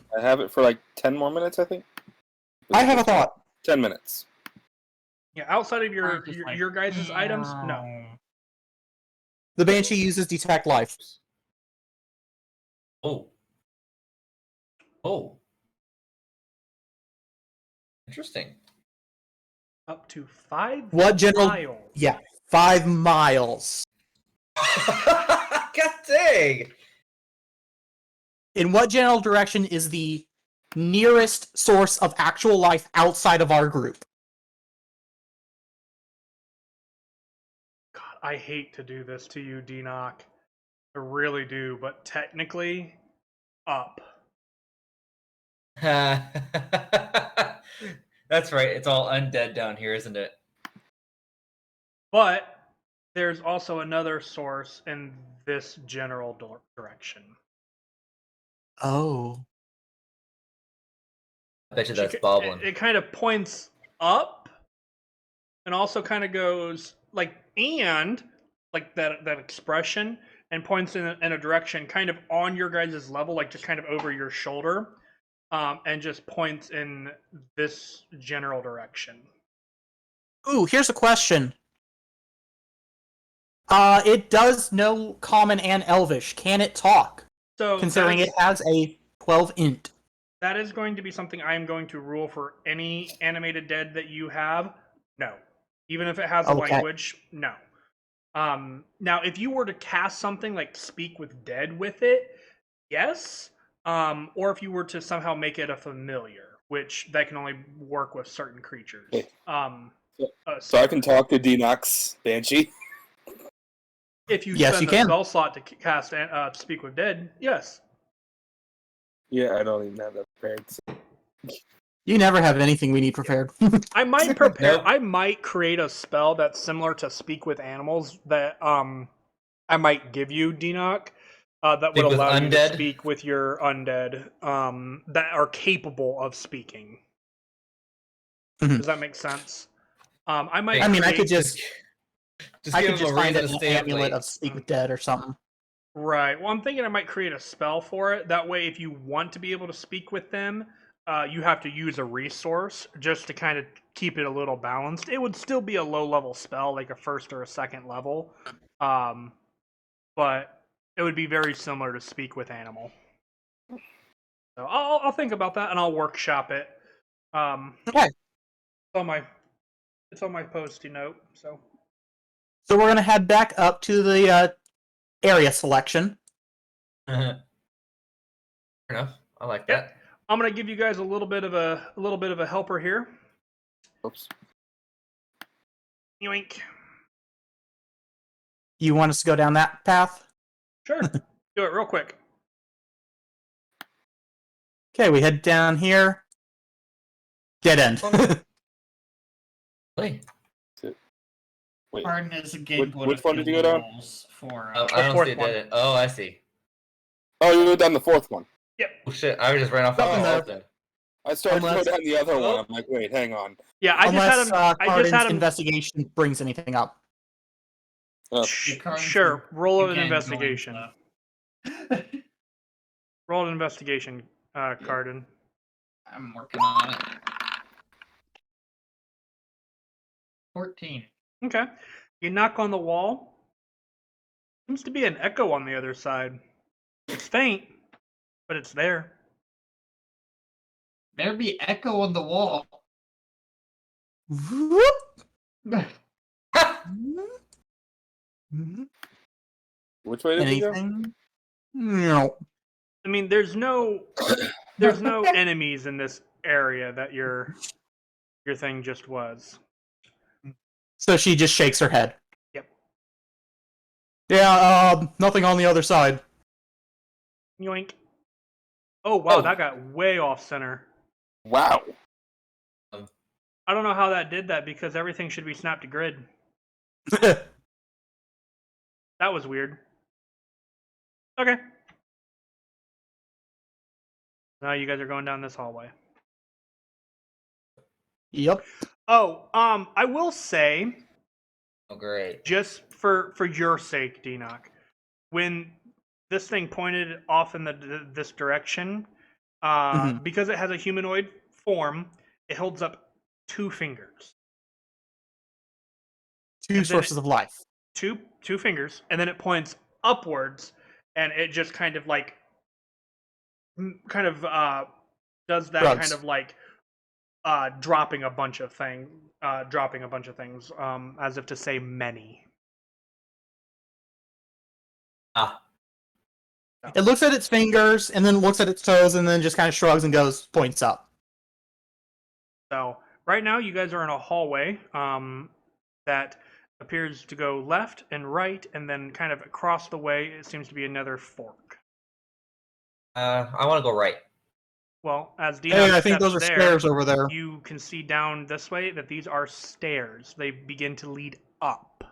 I I have it for like 10 more minutes, I think. have a thought. 10 minutes. Yeah, outside of I'm just like, your guys' items, no. The Banshee uses Detect Life. Oh. Oh. Interesting. Up to 5 What general? miles. Yeah, 5 miles. God dang! In what general direction is the nearest source of actual life outside of our group? God, I hate to do this to you, D-Knock. I really do, but technically, up. That's right. It's all undead down here, isn't it? But there's also another source in this general direction. Oh. I bet you that's Boblin. It kind of points up and also kind of goes like, and like that expression, and points in a direction kind of on your guys' level, like just kind of over your shoulder, and just points in this general direction. Ooh, here's a question. It does know Common and Elvish. Can it talk? So Considering it has a 12 int. That is going to be something I am going to rule for any animated dead that you have. No. Even if it has a language, no. Now, if you were to cast something like Speak with Dead with it, yes. Or if you were to somehow make it a familiar, which that can only work with certain creatures. So I can talk to D-Nox Banshee. If you Yes, spend you the can. spell slot to cast Speak with Dead, yes. Yeah, I don't even have that prepared. So. You never have anything we need prepared. I might prepare. Nope. I might create a spell that's similar to Speak with Animals that I might give you, Denoc, that would Speak with allow you to undead? speak with your undead that are capable of speaking. Mhm. Does that make sense? I might. I mean, I create- could just I give could him just a find reason an to stay up amulet late. of Speak with Dead or something. Right. Well, I'm thinking I might create a spell for it. That way, if you want to be able to speak with them, you have to use a resource just to kind of keep it a little balanced. It would still be a low-level spell, like a first or a second level, but it would be very similar to Speak with Animal. So I'll think about that and I'll workshop it. Okay. It's on my post-it note. So So we're gonna head back up to the area selection. Fair enough. I like Yep. that. I'm gonna give you guys a little bit of a helper here. Oops. Yoink. You want us to go down that path? Sure. Do it real quick. Okay, we head down here. Dead end. Wait. Wait. Pardon is again Which one did you go down? For, Oh, The I don't fourth see a one. dead end. Oh, I see. Oh, you went down the fourth one. Oh shit! I just ran off. Nothing the there. I started to Unless- go down the other Oh. one. I'm like, wait, hang on. Yeah, I Unless just had him. I just Cardin's had him. investigation brings anything up. Oh. Sure. Roll an investigation. Roll an investigation, Cardin. I'm working on it. 14. Okay. You knock on the wall. Seems to be an echo on the other side. It's faint, but it's there. There be echo on the wall. Which way did you go? Anything? No. I mean, there's no enemies in this area that your thing just was. So she just shakes her head. Yep. Yeah, nothing on the other side. Yoink. Oh wow, Oh. that got way off center. Wow. I don't know how that did that because everything should be snapped to grid. That was weird. Okay. Now you guys are going down this hallway. Yep. Oh, I will say, Oh great. just for your sake, Denoc, when this thing pointed off in this direction, Mhm. because it has a humanoid form, it holds up 2 fingers. Two then sources of life. Two fingers, and then it points upwards, and it just kind of like does that Drugs. kind of like dropping a bunch of things as if to say many. Ah. It looks at its fingers, and then looks at its toes, and then just kind of shrugs and points up. So right now you guys are in a hallway that appears to go left and right, and then kind of across the way it seems to be another fork. I want to go right. Well, as Denoc Hey, I think steps those are there, stairs over there. you can see down this way that these are stairs. They begin to lead up.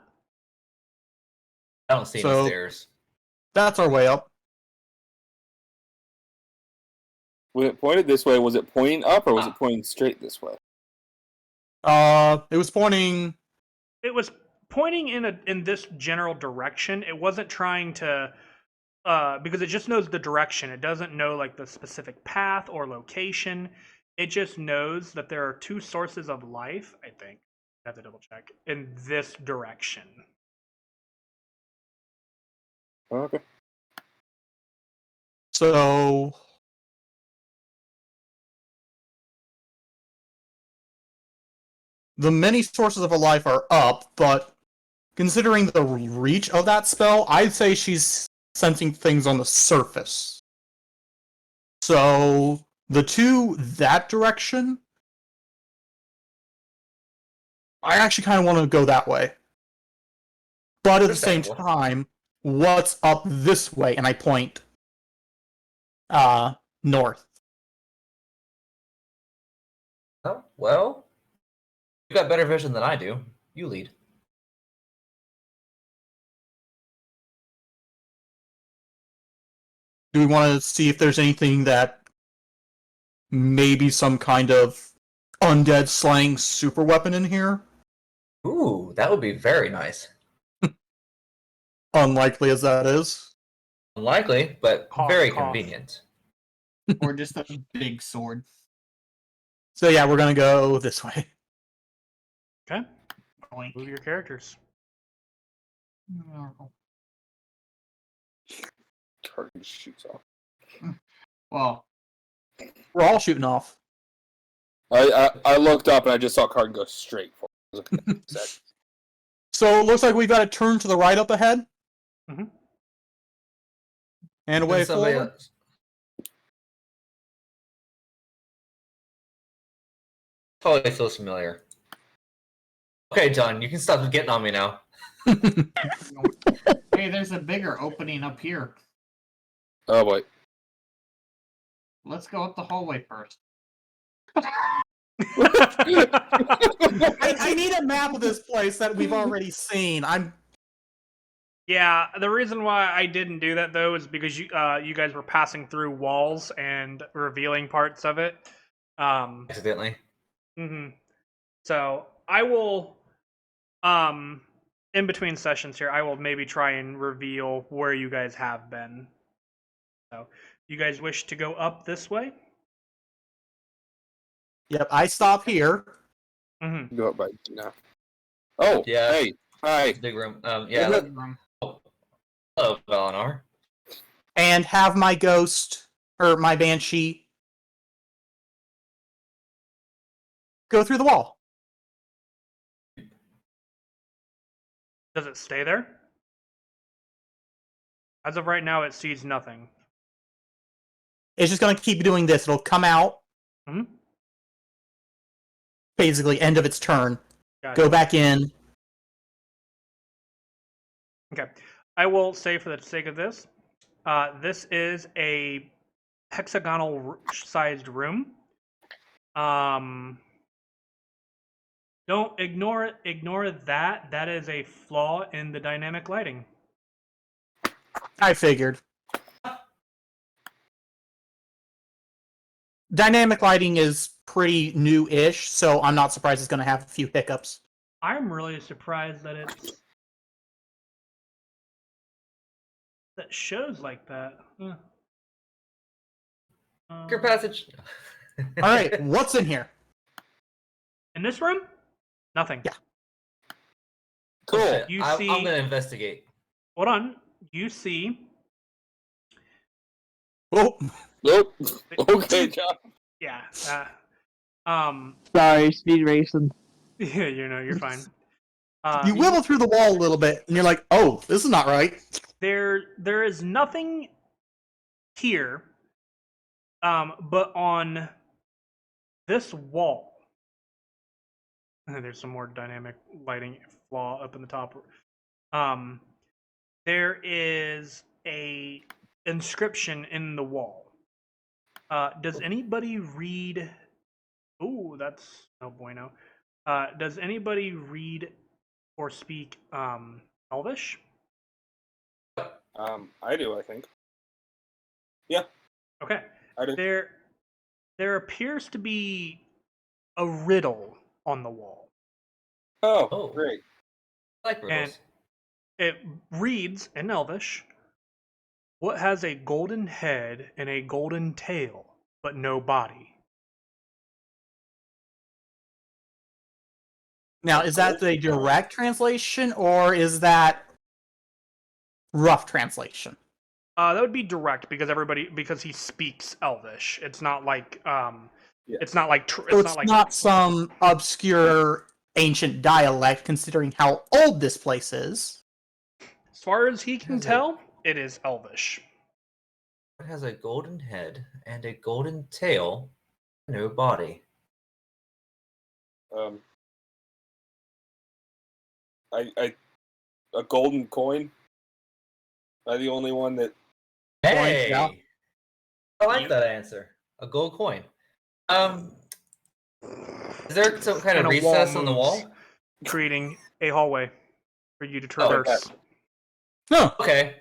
I don't see So- any stairs. That's our way up. When it pointed this way, was it pointing up or was it pointing straight this way? It was pointing. It was pointing in this general direction. It wasn't trying to because it just knows the direction. It doesn't know like the specific path or location. It just knows that there are 2 sources of life, I think. I have to double check, in this direction. Oh, okay. So. The many sources of her life are up, but considering the reach of that spell, I'd say she's sensing things on the surface. So, the 2 that direction, I actually kind of want to go that way. But at the same Understandable. time, what's up this way? And I point north. Oh, well, you got better vision than I do. You lead. Do we want to see if there's anything that maybe some kind of undead slaying super weapon in here? Ooh, that would be very nice. Unlikely as that is. Unlikely, but Cough, very cough. convenient. Or just a big sword. So yeah, we're gonna go this way. Okay. Oink. Move your characters. Target shoots off. Well, We're all shooting off. I looked up and I just saw Card go straight for it. I was looking at that. So it looks like we've got to turn to the right up ahead. Mhm. And Then away somebody forward. else- Probably feels familiar. Okay, John, you can stop getting on me now. hey, there's a bigger opening up here. Oh boy. Let's go up the hallway first. I need a map of this place that we've already seen. Yeah, the reason why I didn't do that though is because you guys were passing through walls and revealing parts of it. Accidentally. So I will, in between sessions here, I will maybe try and reveal where you guys have been. So, you guys wish to go up this way? Yep, I stop here. Mm-hmm. Go up by now. Oh, Yeah. hey, hi. Big room. Yeah. Hey, look. Hello, Valinor. And have my ghost or my banshee go through the wall. Does it stay there? As of right now, it sees nothing. It's just gonna keep doing this. It'll come out. Mhm. Basically, end of its turn. Got Go it. back in. Okay. I will say for the sake of this, this is a hexagonal-sized room. Don't ignore it. Ignore that. That is a flaw in the dynamic lighting. I figured. Dynamic lighting is pretty new-ish, so I'm not surprised it's gonna have a few hiccups. I'm really surprised that that shows like that. Your passage. All right, what's in here? In this room, nothing. Yeah. Cool. You I'm see- gonna investigate. Hold on. You see. Oh, Nope. Okay, John. Yeah. Sorry, speed racing. Yeah. You're fine. you wiggle through the wall a little bit, and you're like, "Oh, this is not right." There is nothing here, but on this wall, there's some more dynamic lighting flaw up in the top. There is a inscription in the wall. Does anybody read? Oh, that's no bueno. Does anybody read or speak Elvish? I do, I think. Okay. I do. There appears to be a riddle on the wall. Oh, Oh. great. I like riddles. It reads in Elvish, "What has a golden head and a golden tail, but no body?" Now, is that the direct translation, or is that rough translation? That would be direct because he speaks Elvish. It's not like Yeah. it's not like So it's not some obscure ancient dialect, considering how old this place is. As far as he can Has a- tell, it is Elvish. It has a golden head and a golden tail, no body. a golden coin. Am I the only one that? Hey, yeah. I like that answer. A gold coin. Is there some kind of And a wall recess on the moves, wall? creating a hallway for you to Oh, traverse. No. Okay.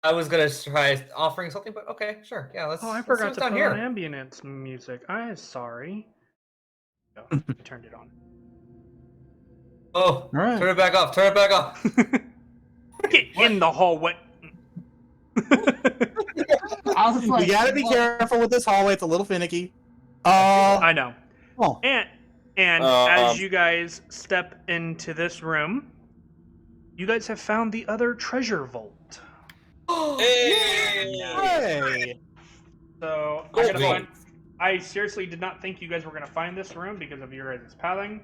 I was gonna try offering something, but okay, sure. Yeah, let's. Oh, I let's see forgot what's to down put here. on ambience music. I'm sorry. Oh, I turned it on. Oh, right. turn it back off. Turn it back off. Get in the hallway. I was like, We gotta be what? careful with this hallway. It's a little finicky. I know. Oh. And as you guys step into this room, you guys have found the other treasure vault. Hey. So Cool. I'm gonna find. I seriously did not think you guys were gonna find this room because of your guys' pathing.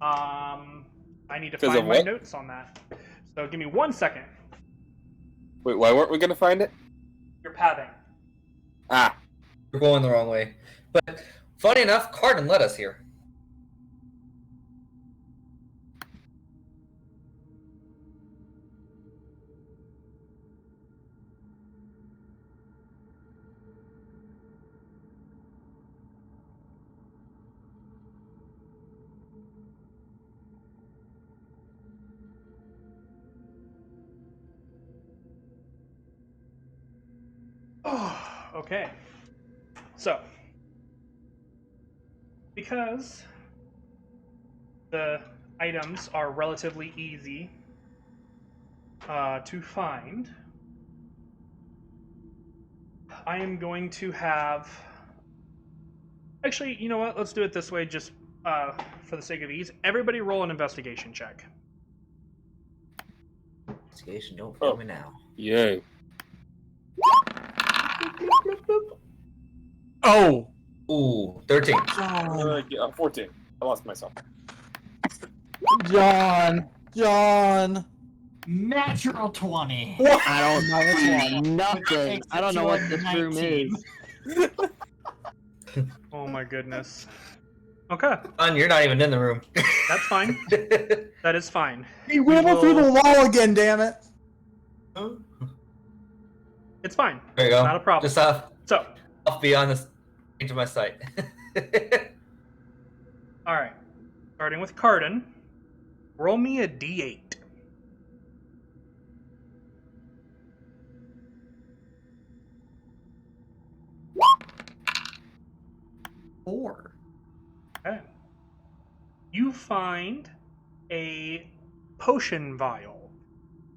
I need to 'Cause find of my what? notes on that. So give me 1 second. Wait, why weren't we gonna find it? Your pathing. Ah, We're going the wrong way. But funny enough, Cardin led us here. Oh, okay. So, because the items are relatively easy to find, I am going to have. Actually, you know what? Let's do it this way, just for the sake of ease. Everybody, roll an investigation check. Investigation, don't fail me now. yay. Oh. Ooh, 13. Yeah, 14. I lost myself. John. Natural 20. What? I don't Minus know nothing. I don't know what this room 19. is. Oh my goodness. Okay, John, you're not even in the room. that's fine. That is fine. He wiggled through the wall again, damn it. It's fine. There you go. Not a problem. Just off So, beyond the range of my sight. all right. Starting with Cardin, roll me a d8. Four. Okay. You find a potion vial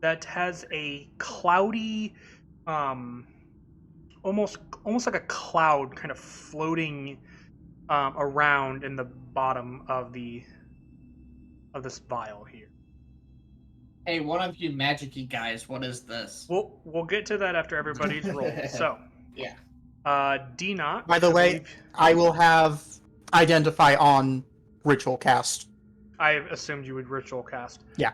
that has a cloudy, almost like a cloud kind of floating around in the bottom of this vial here. Hey, one of you magic-y guys, what is this? We'll get to that after everybody's roll. So, Yeah. D-Not. By the way, I will have identify on ritual cast. I assumed you would ritual cast. Yeah.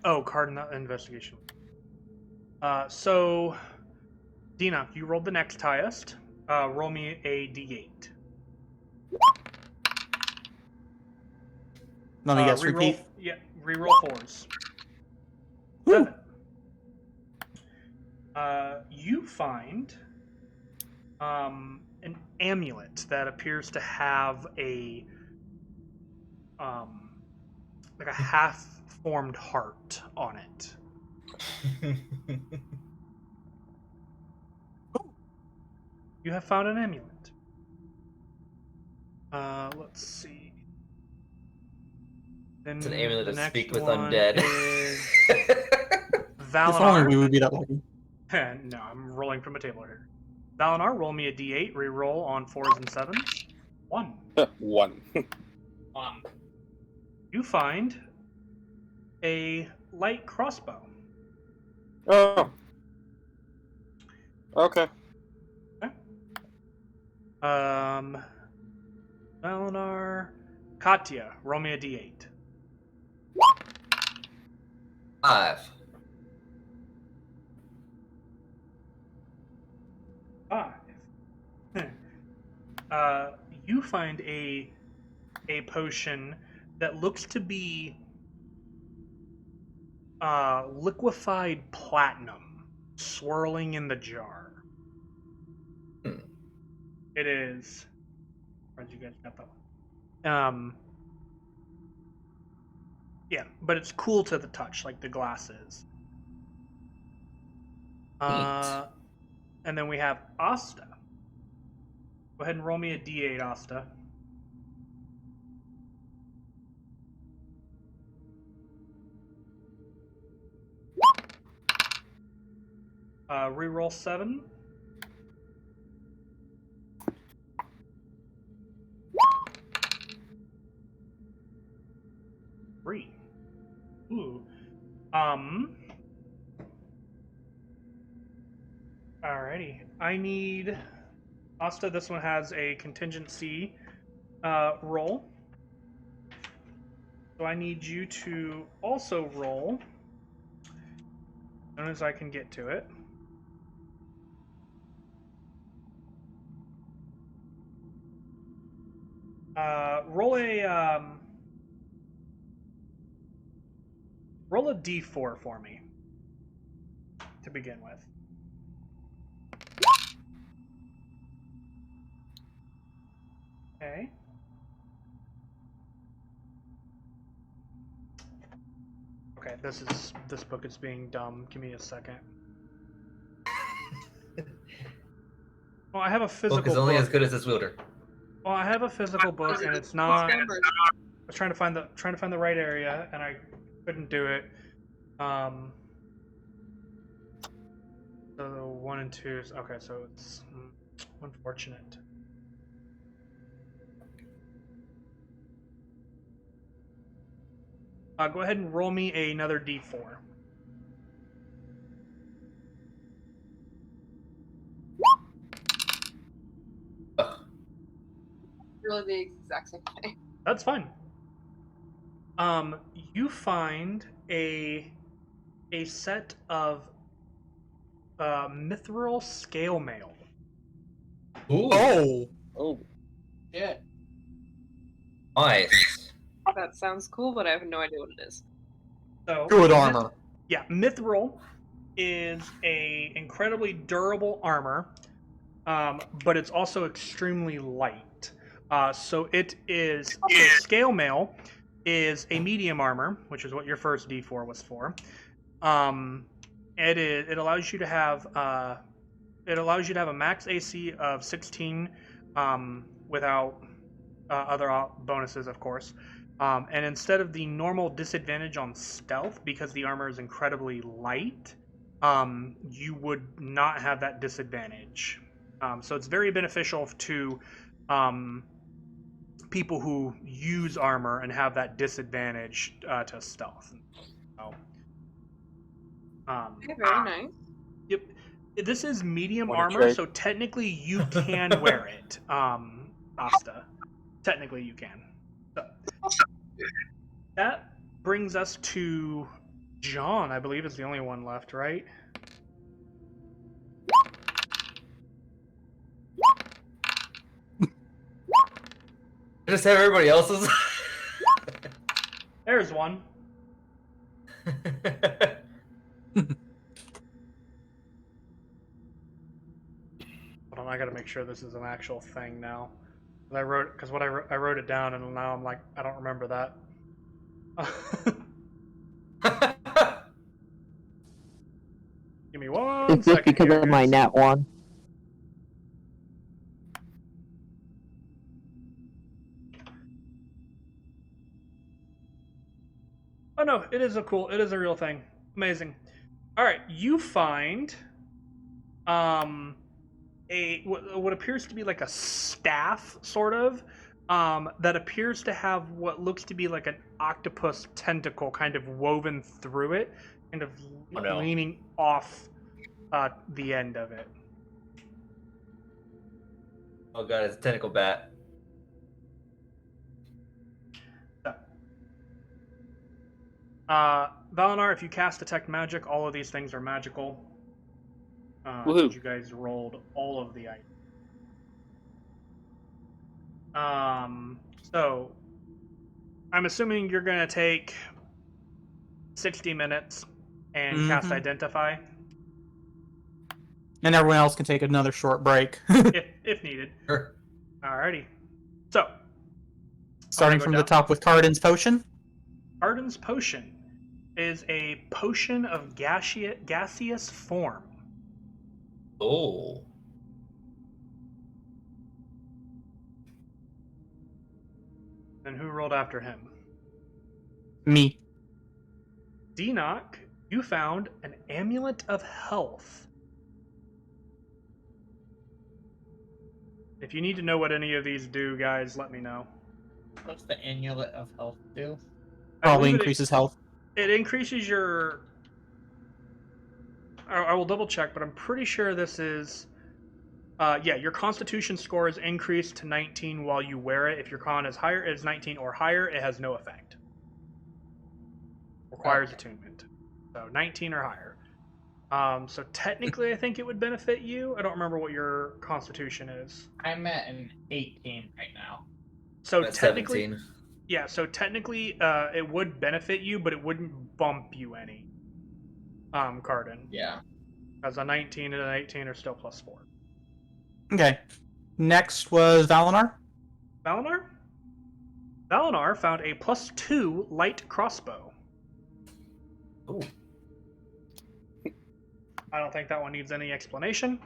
Oh, card investigation. So, Dina, you rolled the next highest. Roll me a d8. Let me guess. Reroll, Repeat. yeah, reroll 4s. Woo. 7. You find an amulet that appears to have a like a half-formed heart on it. You have found an amulet. Let's see. Then It's an amulet the to next speak with one undead. is If only Valinar. we would be that lucky. No, I'm rolling from a table here. Valinar, roll me a d8, reroll on 4s and 7s. 1. 1. You find a light crossbow. Oh. Okay. Valinar, Katya, roll me a d8. 5. 5. You find a a potion that looks to be liquefied platinum swirling in the jar. Hmm. It is. Where'd you guys got that one? Yeah, but it's cool to the touch, like the glass is. And then we have Asta. Go ahead and roll me a d8, Asta. Reroll 7. Three. Ooh. Alrighty. I need Asta. This one has a contingency roll. So I need you to also roll as soon as I can get to it. Roll a d4 for me to begin with. Okay. Okay, this book is being dumb. Give me a second. Well, I have a physical Book is only book. as good as its wielder. Well, I have a physical book, and it's not. I was trying to find the right area, and I couldn't do it. So 1 and 2 is okay. So it's unfortunate. Go ahead and roll me another d4. Really the exact same thing. That's fine. You find a set of mithril scale mail. Ooh. Oh, Oh, Yeah. Nice. That sounds cool, but I have no idea what it is. So good armor. Yeah, mithril is a incredibly durable armor, but it's also extremely light. So it is scale mail is a medium armor, which is what your first D4 was for. It allows you to have a max AC of 16 without other bonuses, of course. And instead of the normal disadvantage on stealth, because the armor is incredibly light, you would not have that disadvantage. So it's very beneficial to people who use armor and have that disadvantage to stealth. So, Okay, very nice. Yep. This is medium What a armor, trait. so technically you can wear it, Asta. Technically you can. So, that brings us to John, I believe is the only one left, right? Just have everybody else's. There's one. Hold on, I gotta make sure this is an actual thing now. I wrote it down, and now I'm like, I don't remember that. Give me one It's just second because here, of my guys. nat one. Oh no, it is a real thing. Amazing. All right, you find what appears to be like a staff, sort of, that appears to have what looks to be like an octopus tentacle kind of woven through it, kind of Oh, no. leaning off the end of it. Oh god, it's a tentacle bat. Valinar, if you cast Detect Magic, all of these things are magical. Woohoo. You guys rolled all of the items. So, I'm assuming you're gonna take 60 minutes and cast Mhm. Identify And everyone else can take another short break. if needed. Sure. Alrighty. So, Starting go from the down. top with Cardin's Potion. Arden's Potion is a potion of gaseous form. Oh. And who rolled after him? Me. Denock, you found an Amulet of Health. If you need to know what any of these do, guys, let me know. What's the Amulet of Health do? I Probably believe increases health. It increases your... I will double check, but I'm pretty sure this is... yeah, your Constitution score is increased to 19 while you wear it. If your con is 19 or higher, it has no effect. Requires attunement. So 19 or higher. So technically, I think it would benefit you. I don't remember what your Constitution is. I'm at an 18 right now. So That's technically, 17. yeah. So technically, it would benefit you, but it wouldn't bump you any. Cardin. Yeah. As a 19 and an 18 are still +4. Okay. Next was Valinar. Valinar? Valinar found a +2 light crossbow. Ooh. I don't think that one needs any explanation.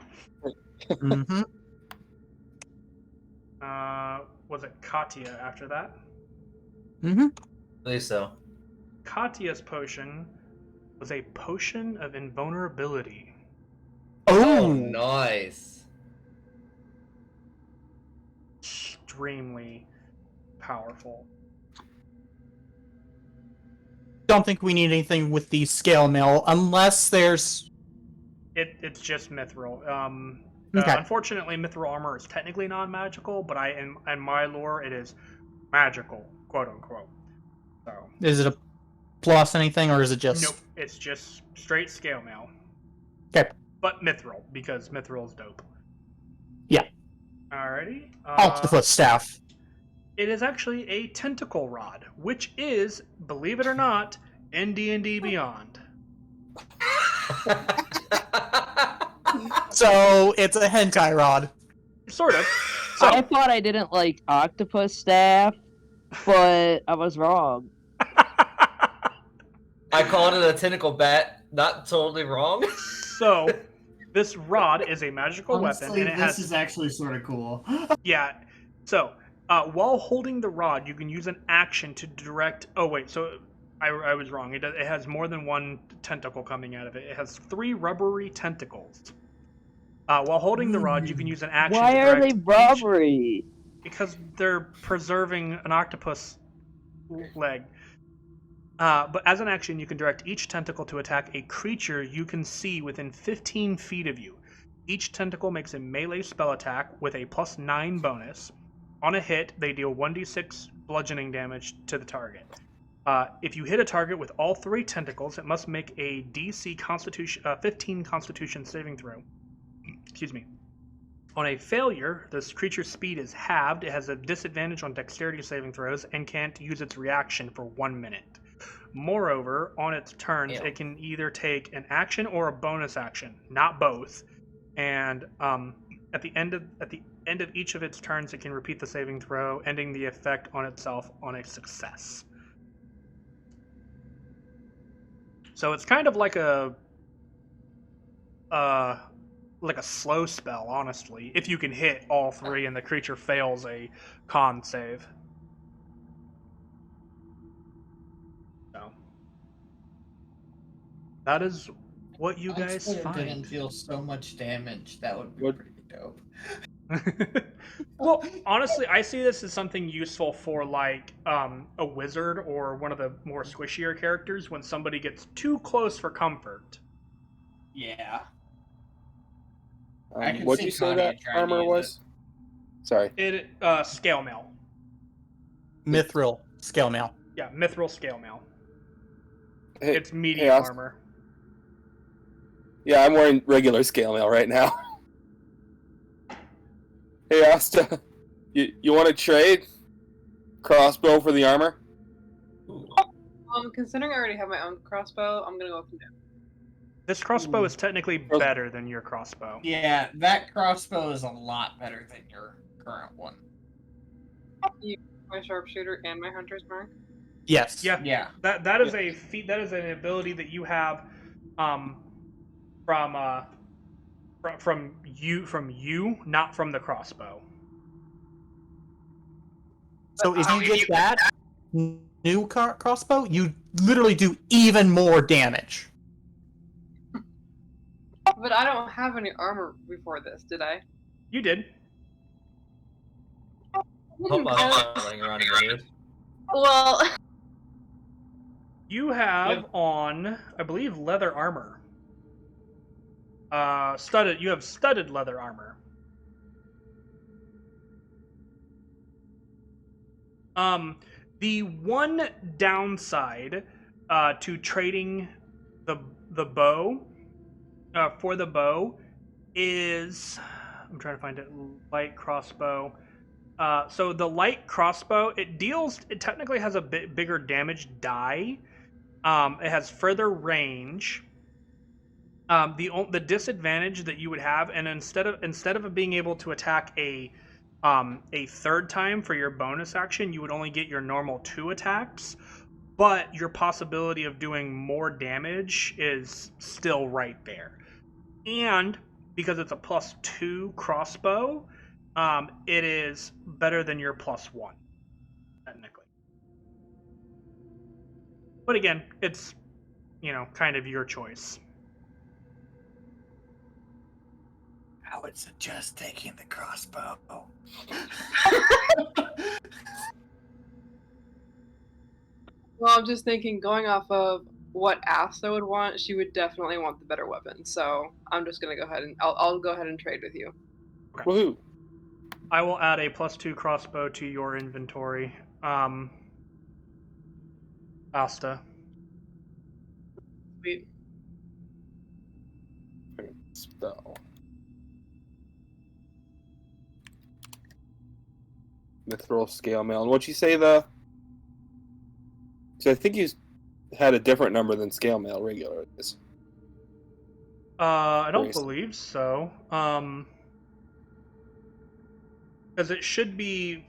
Mm-hmm. Was it Katya after that? Mm-hmm. I believe so. Katya's potion was a potion of invulnerability. Oh, Oh, nice. Extremely powerful. don't think we need anything with the scale mail unless there's. It's just mithril. Okay. Unfortunately, mithril armor is technically non-magical, but in my lore, it is magical, quote unquote. So. Is it a plus anything, or is it just? Nope. It's just straight scale mail. Okay. But mithril, because mithril is dope. Yeah. Alrighty. Octopus staff. It is actually a tentacle rod, which is, believe it or not, in D&D Beyond. So it's a hentai rod. Sort of. So, I thought I didn't like octopus staff, but I was wrong. I called it a tentacle bat. Not totally wrong. so this rod is a magical weapon, Honestly, and it this has... is actually sort of cool. Yeah. So, while holding the rod, you can use an action to direct... Oh, wait. So, I was wrong. It has more than one tentacle coming out of it. It has 3 rubbery tentacles. While holding the rod, you can use an action Why to are direct they rubbery? because they're preserving an octopus leg. But as an action, you can direct each tentacle to attack a creature you can see within 15 feet of you. Each tentacle makes a melee spell attack with a +9 bonus. On a hit, they deal 1d6 bludgeoning damage to the target. If you hit a target with all 3 tentacles, it must make a DC 15 Constitution saving throw. Excuse me. On a failure, this creature's speed is halved. It has a disadvantage on dexterity saving throws and can't use its reaction for 1 minute. Moreover, on its turns, it can either take an action or a bonus action, not both. And at the end of each of its turns, it can repeat the saving throw, ending the effect on itself on a success. So it's kind of like a slow spell, honestly, if you can hit all 3 and the creature fails a con save. So that is what you guys Honestly, find. It didn't deal so much damage. That would be What- pretty dope. Well, honestly, I see this as something useful for like a wizard or one of the more squishier characters when somebody gets too close for comfort. Yeah. I can What'd see you say Connie that trying to armor use was? Sorry. It scale mail. Mithril scale mail. Yeah, mithril scale mail. Hey, It's medium hey, Austin. armor. Yeah, I'm wearing regular scale mail right now. Hey, Asta, you want to trade crossbow for the armor? Considering I already have my own crossbow, I'm gonna go with no. This crossbow is technically better than your crossbow. Yeah, that crossbow is a lot better than your current one. My sharpshooter and my hunter's mark. Yes. Yeah. Yeah. That is a feat. That is an ability that you have, from you, not from the crossbow. So if you get that new crossbow, you literally do even more damage. But I don't have any armor before this, did I? You did. Hope I'm laying around in the nude. Well, You have on, I believe, leather armor. Studded. You have studded leather armor. The one downside to trading the bow for the bow is, I'm trying to find it, light crossbow. So the light crossbow, it technically has a bit bigger damage die. It has further range. The disadvantage that you would have, and instead of being able to attack a third time for your bonus action, you would only get your normal 2 attacks, but your possibility of doing more damage is still right there. And because it's a +2 crossbow, it is better than your +1, technically. But again, it's, kind of your choice. I would suggest taking the crossbow. well, I'm just thinking, going off of what Asta would want, she would definitely want the better weapon. So I'm just gonna go ahead and I'll go ahead and trade with you. Okay. Woohoo! I will add a +2 crossbow to your inventory. Asta. Sweet. Spell. Mithril scale mail. And what'd you say so I think you had a different number than scale mail regular is. I don't believe so. Because it should be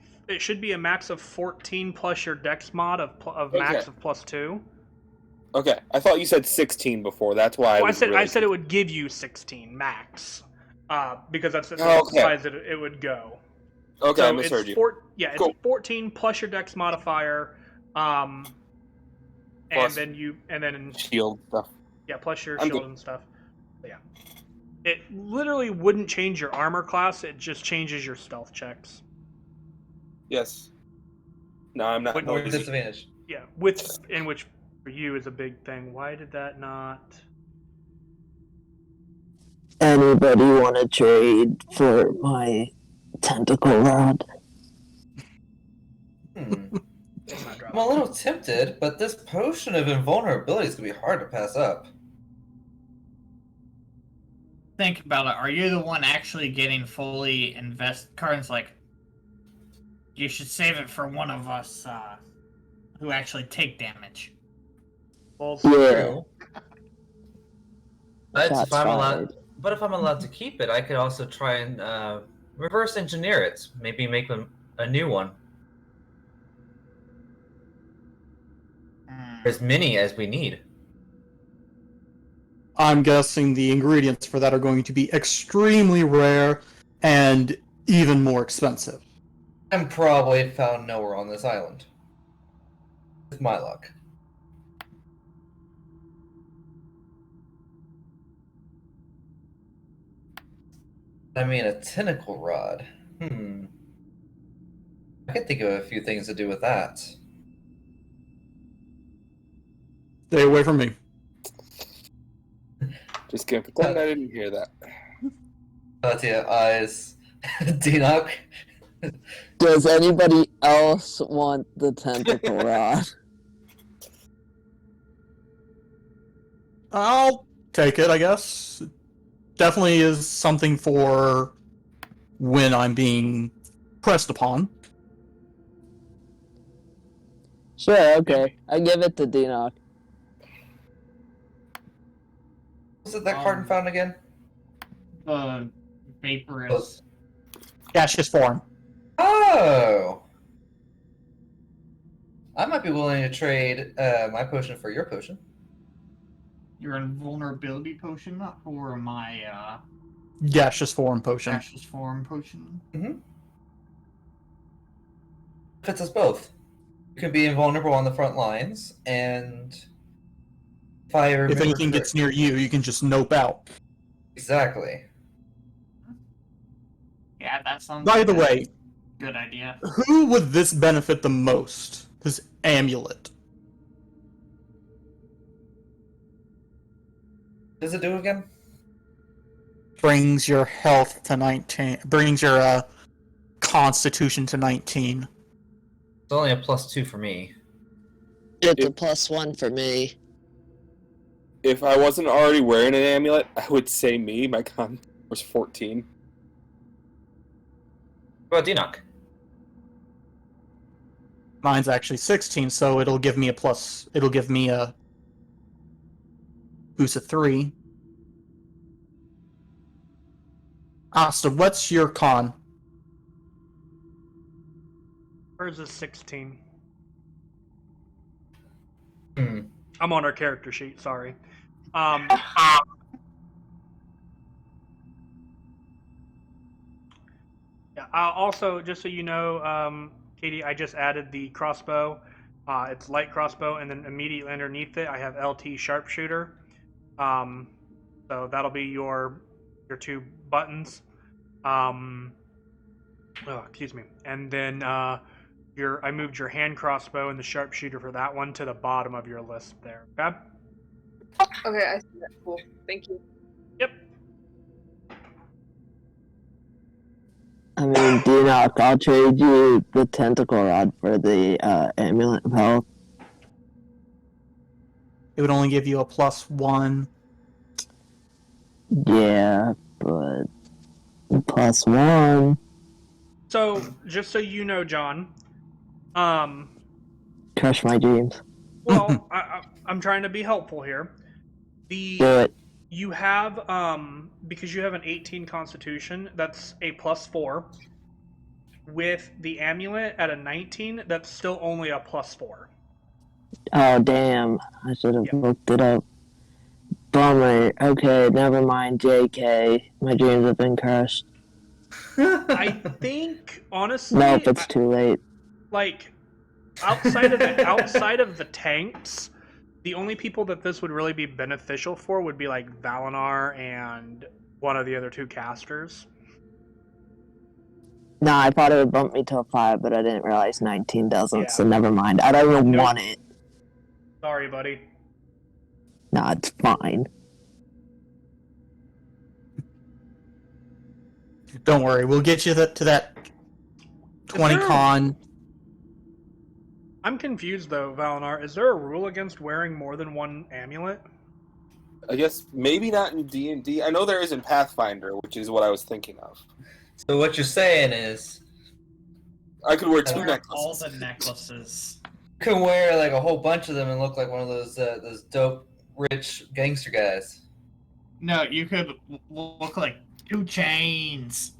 a max of 14 plus your dex mod of max of +2. Okay, I thought you said 16 before. That's why I said it would give you 16 max. Because that's the size that it would go. Okay, so I misheard you. It's 14 plus your dex modifier, and then shield stuff. Yeah, plus your I'm shield good. and stuff. But yeah, it literally wouldn't change your armor class. It just changes your stealth checks. Yes. No, I'm not. More disadvantage. Yeah, which for you is a big thing. Why did that not? Anybody want to trade for my tentacle rod? I'm a little tempted, but this potion of invulnerability is going to be hard to pass up. Think about it. Are you the one actually getting fully Karn's like, you should save it for one of us who actually take damage. Yeah. If I'm allowed to keep it, I could also try and reverse engineer it. Maybe make a new one. As many as we need. I'm guessing the ingredients for that are going to be extremely rare and even more expensive. I'm probably found nowhere on this island. With my luck. I mean, a tentacle rod. I could think of a few things to do with that. Stay away from me. Just gonna pretend I didn't hear that. Katya eyes. Dinok. Does anybody else want the tentacle rod? I'll take it, I guess. Definitely is something for when I'm being pressed upon. Sure, okay. I give it to Dinoc. Was it that card found again? The vaporous. Gaseous form. Oh! I might be willing to trade my potion for your potion. Your invulnerability potion or my Gaseous form potion. gaseous form potion. Fits us both. You can be invulnerable on the front lines, and if I remember If anything gets near you, you can just nope out. exactly. Yeah, that sounds By like the a way, good idea. who would this benefit the most? This amulet. What does it do again? Brings your health to 19. Brings your constitution to 19. It's only a +2 for me. It's a +1 for me. If I wasn't already wearing an amulet, I would say me. My con was 14. What about Dinoc? Mine's actually 16, so it'll give me a plus. It'll give me a boost of 3. Asta, what's your con? Hers is 16. Hmm. I'm on our character sheet, sorry. Yeah, also, just so you know, Katie, I just added the crossbow. It's light crossbow, and then immediately underneath it, I have LT sharpshooter. So that'll be your 2 buttons. Excuse me. And then I moved your hand crossbow and the sharpshooter for that one to the bottom of your list there. Okay. Okay, I see that. Cool. Thank you. Yep. I mean, Dinoc, I'll trade you the tentacle rod for the amulet of health. It would only give you a +1. Yeah, but +1. So, just so you know, John, Crush my dreams. well, I'm trying to be helpful here. Do it. You have, because you have an 18 constitution, that's a +4. With the amulet at a 19, that's still only a +4. Oh, damn. I should have looked it up. Bummer. Okay, never mind, JK. My dreams have been crushed. I think, honestly, Nope, it's too late. like, outside of the tanks, the only people that this would really be beneficial for would be like Valinar and one of the other 2 casters. Nah, I thought it would bump me to a 5, but I didn't realize 19 doesn't, Yeah. so never mind. I don't even Nope. want it. Sorry, buddy. Nah, it's fine. Don't worry, we'll get you to that 20 there- con. I'm confused though, Valinar. Is there a rule against wearing more than one amulet? I guess maybe not in D&D. I know there is in Pathfinder, which is what I was thinking of. So what you're saying is, I could wear 2 Wear necklaces. all the necklaces. you can wear like a whole bunch of them and look like one of those dope rich gangster guys. No, you could look like 2 chains.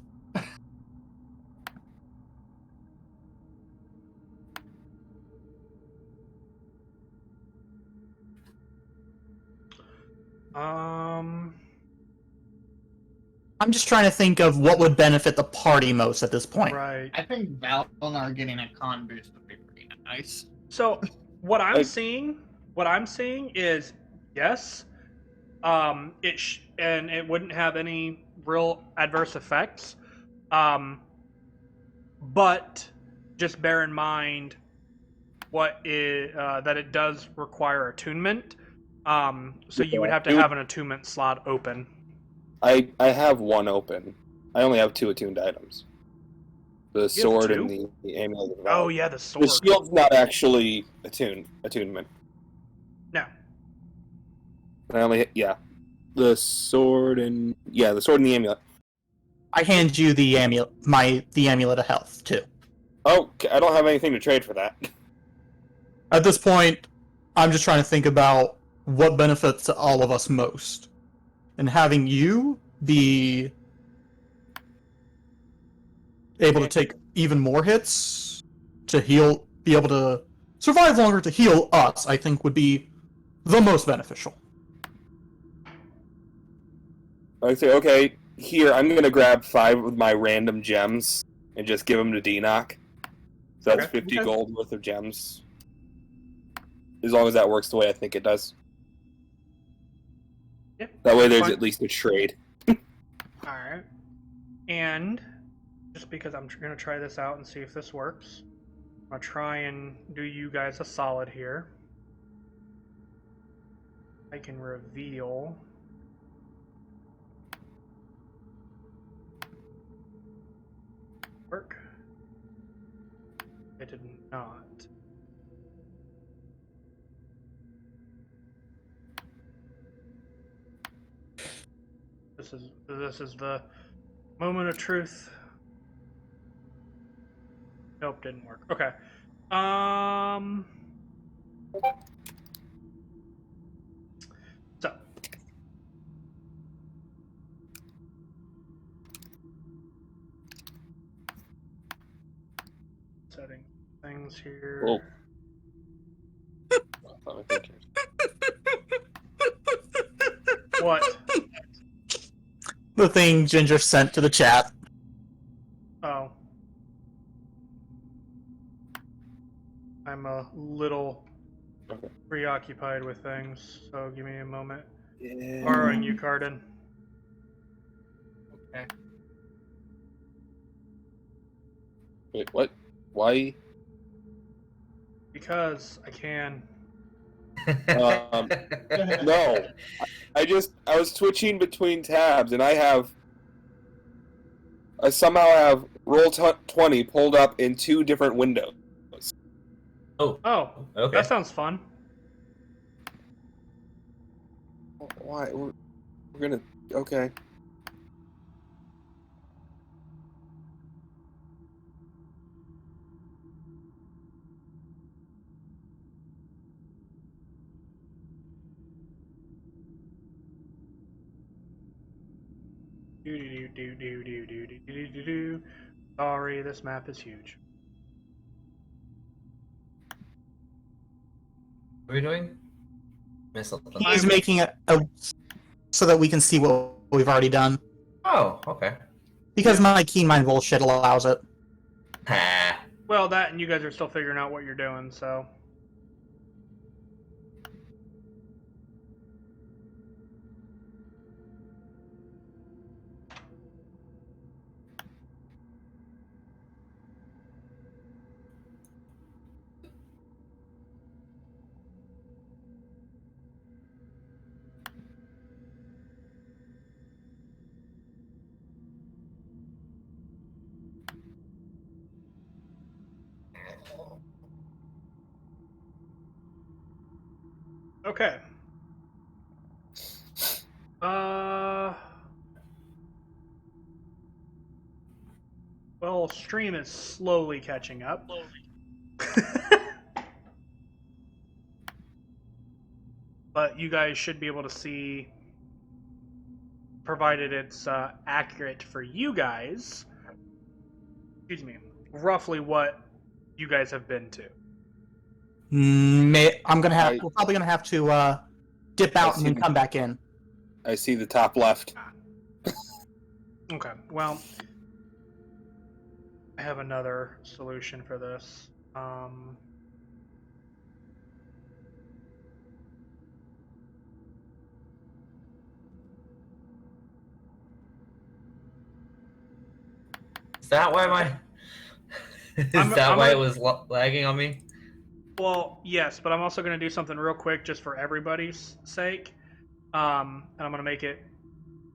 I'm just trying to think of what would benefit the party most at this point. Right. I think Valinar getting a con boost would be pretty nice. So what I'm Like- seeing is yes, it wouldn't have any real adverse effects, but just bear in mind that it does require attunement. So you would have to have an attunement slot open. I have 1 open. I only have 2 attuned items. The sword and 2? the amulet. of Oh Valor. yeah, the sword. The shield's not actually attunement. No. I only the sword and the amulet. I hand you the amulet, the amulet of health too. Oh, I don't have anything to trade for that. At this point, I'm just trying to think about what benefits all of us most. And having you be able to take even more hits to heal, be able to survive longer to heal us, I think would be the most beneficial. I say, okay, here, I'm going to grab 5 of my random gems and just give them to D-Knock. So that's Okay, 50 okay. gold worth of gems. As long as that works the way I think it does. Yep. That way there's Fine. at least a trade. Alright. And just because I'm going to try this out and see if this works, I'm going to try and do you guys a solid here. I can reveal... Work. It did not. This is the moment of truth. Nope, didn't work. Okay. So. Setting things here. Oh. What? The thing Ginger sent to the chat. Oh. I'm a little preoccupied with things, so give me a moment. Yeah. Borrowing you, Cardin. Okay. Wait, what? Why? Because I can. No. I was switching between tabs, and I somehow have Roll20 pulled up in 2 different windows. Oh, Okay. that sounds fun. Why? We're gonna... Okay. Do. Sorry, this map is huge. What are we doing? Missed something. He's making it so that we can see what we've already done. Oh, okay. Because my keen mind bullshit allows it. Ha. Well, that and you guys are still figuring out what you're doing, so. Okay. Well, stream is slowly catching up. But you guys should be able to see, provided it's accurate for you guys, excuse me, roughly what you guys have been to. We're probably gonna have to dip out and then come back in. I see the top left. Okay, well, I have another solution for this. Is that why my... it was lagging on me? Well, yes, but I'm also going to do something real quick just for everybody's sake. And I'm going to make it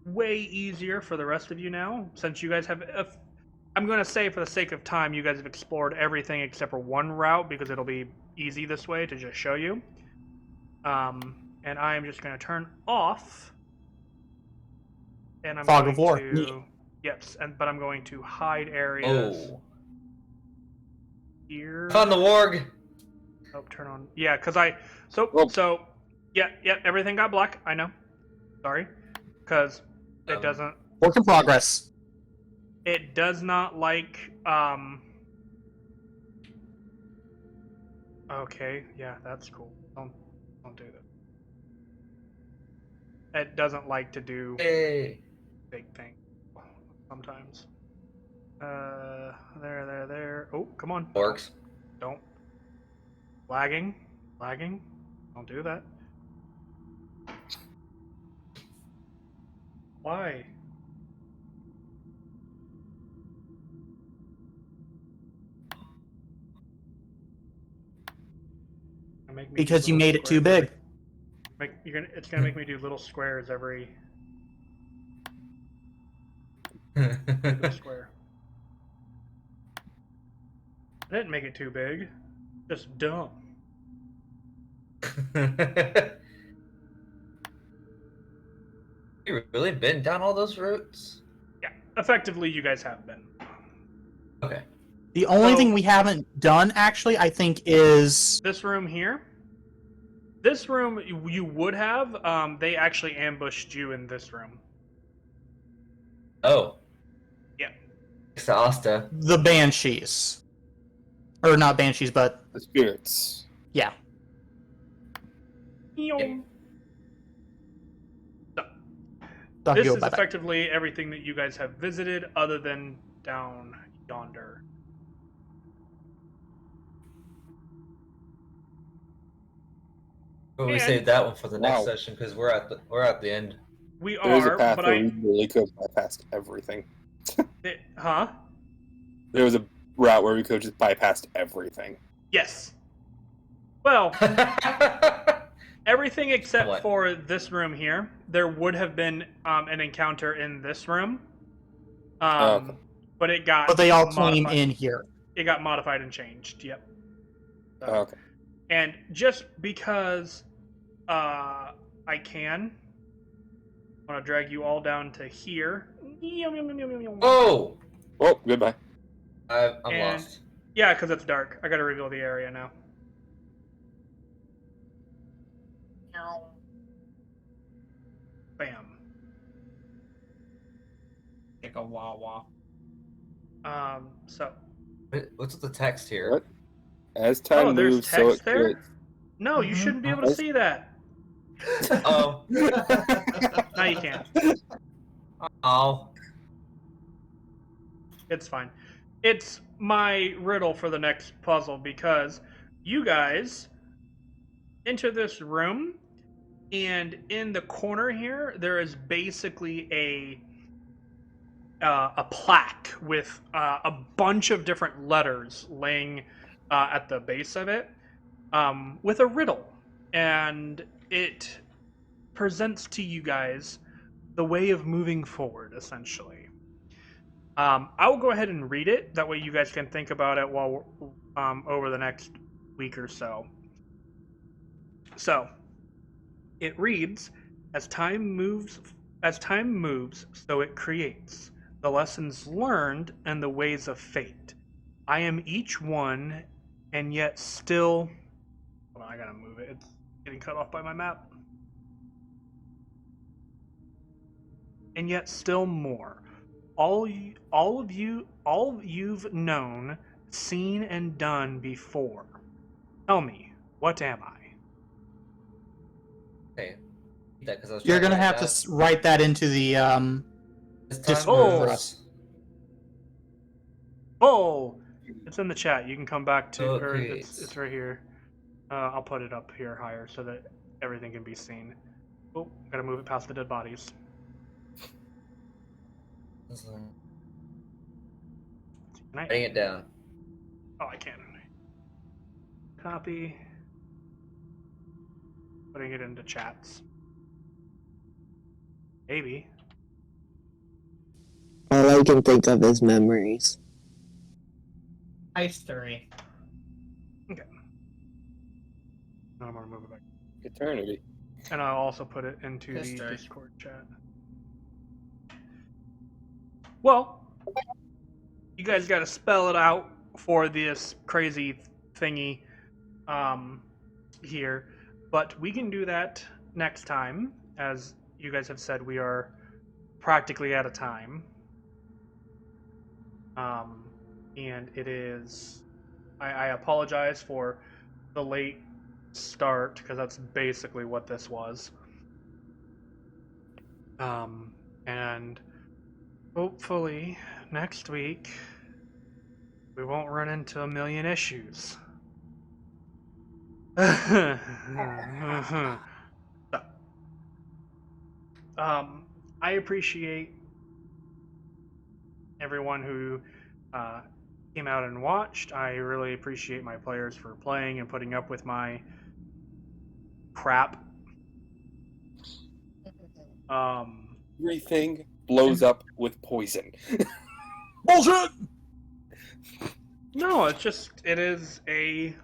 way easier for the rest of you now, since you guys have... I'm going to say for the sake of time, you guys have explored everything except for one route, because it'll be easy this way to just show you. And I am just going to turn off... And I'm Fog of War. Yep, but I'm going to hide areas Oh. here. On the warg! Oh, turn on. Yeah, because Well- yeah, everything got black. I know. Sorry, because it doesn't. Work in progress. It does not like. Okay, yeah, that's cool. Don't do that. It doesn't like to do Hey. big things sometimes. There. Oh, come on. Works. Don't. Lagging. Don't do that. Why? Make me do Because you little made it too squares big. It's gonna make me do little squares every square. I didn't make it too big. Just dumb. You really been down all those routes? Yeah, effectively, you guys have been. Okay. The only So- thing we haven't done, actually, I think, is This room here. This room you would have. They actually ambushed you in this room. Oh. Yeah. Asta. the Banshees. Or not Banshees, but The spirits. yeah. Yep. Doc, This go, is bye-bye. effectively everything that you guys have visited, other than down yonder. But we And- saved that one for the next Wow. session because we're at the end. We There is a are, path but where we really could bypass everything. huh? There was a route where we could have just bypassed everything. Yes. Well, everything except What? for this room here. There would have been an encounter in this room, Okay. but it got. But they all came modified. in here. It got modified and changed. Yep. So- Okay. And just because I can, I'm gonna drag you all down to here. Oh! Oh, goodbye. I'm And- lost. Yeah, because it's dark. I gotta reveal the area now. Bam. Like a wah-wah. So. What's with the text here? What? As time Oh, there's moves, so text it there? creates. No, you shouldn't be able to see that. Oh. Now you can. Oh. It's fine. It's my riddle for the next puzzle because you guys enter this room, and in the corner here there is basically a plaque with a bunch of different letters laying at the base of it, with a riddle, and it presents to you guys the way of moving forward, essentially. I will go ahead and read it. That way you guys can think about it while over the next week or so. So, it reads, as time moves, so it creates the lessons learned and the ways of fate. I am each one, and yet still... Hold on, I gotta move it. It's getting cut off by my map. And yet still more. All you've known, seen, and done before. Tell me, what am I? Hey. That, 'cause I was You're trying gonna write have that. to write that into the This time Discord Oh. for moves. us. Oh, it's in the chat. You can come back to, Oh, it or creates. it's right here. I'll put it up here higher so that everything can be seen. Oh, gotta move it past the dead bodies. Can I? Writing it down. Oh, I can. Copy. Putting it into chats. Maybe. All I can think of is memories. History. Okay. Now I'm gonna move it back. Eternity. And I'll also put it into the History. Discord chat. Well, you guys got to spell it out for this crazy thingy. here, but we can do that next time. As you guys have said, we are practically out of time. And it is. I apologize for the late start because that's basically what this was. And hopefully next week we won't run into a million issues. So, I appreciate everyone who came out and watched. I really appreciate my players for playing and putting up with my crap. Everything blows up with poison. Bullshit! No, it is a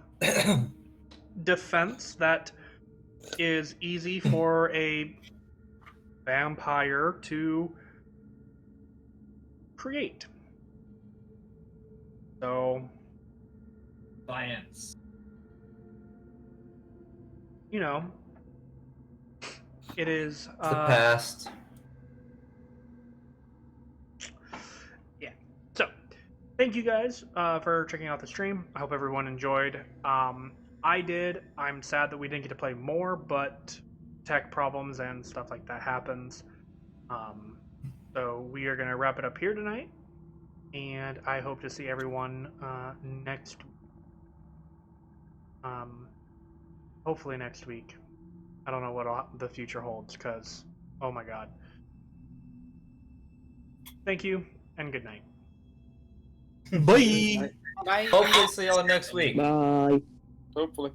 defense that is easy for a vampire to create. So, Science. you know, it is It's the past. Yeah. So, thank you guys for checking out the stream. I hope everyone enjoyed. I did. I'm sad that we didn't get to play more, but tech problems and stuff like that happens. So we are going to wrap it up here tonight, and I hope to see everyone next. Hopefully next week. I don't know what the future holds, because oh my god. Thank you and good night. Bye! Bye. Hopefully see y'all next week. Bye. Hopefully.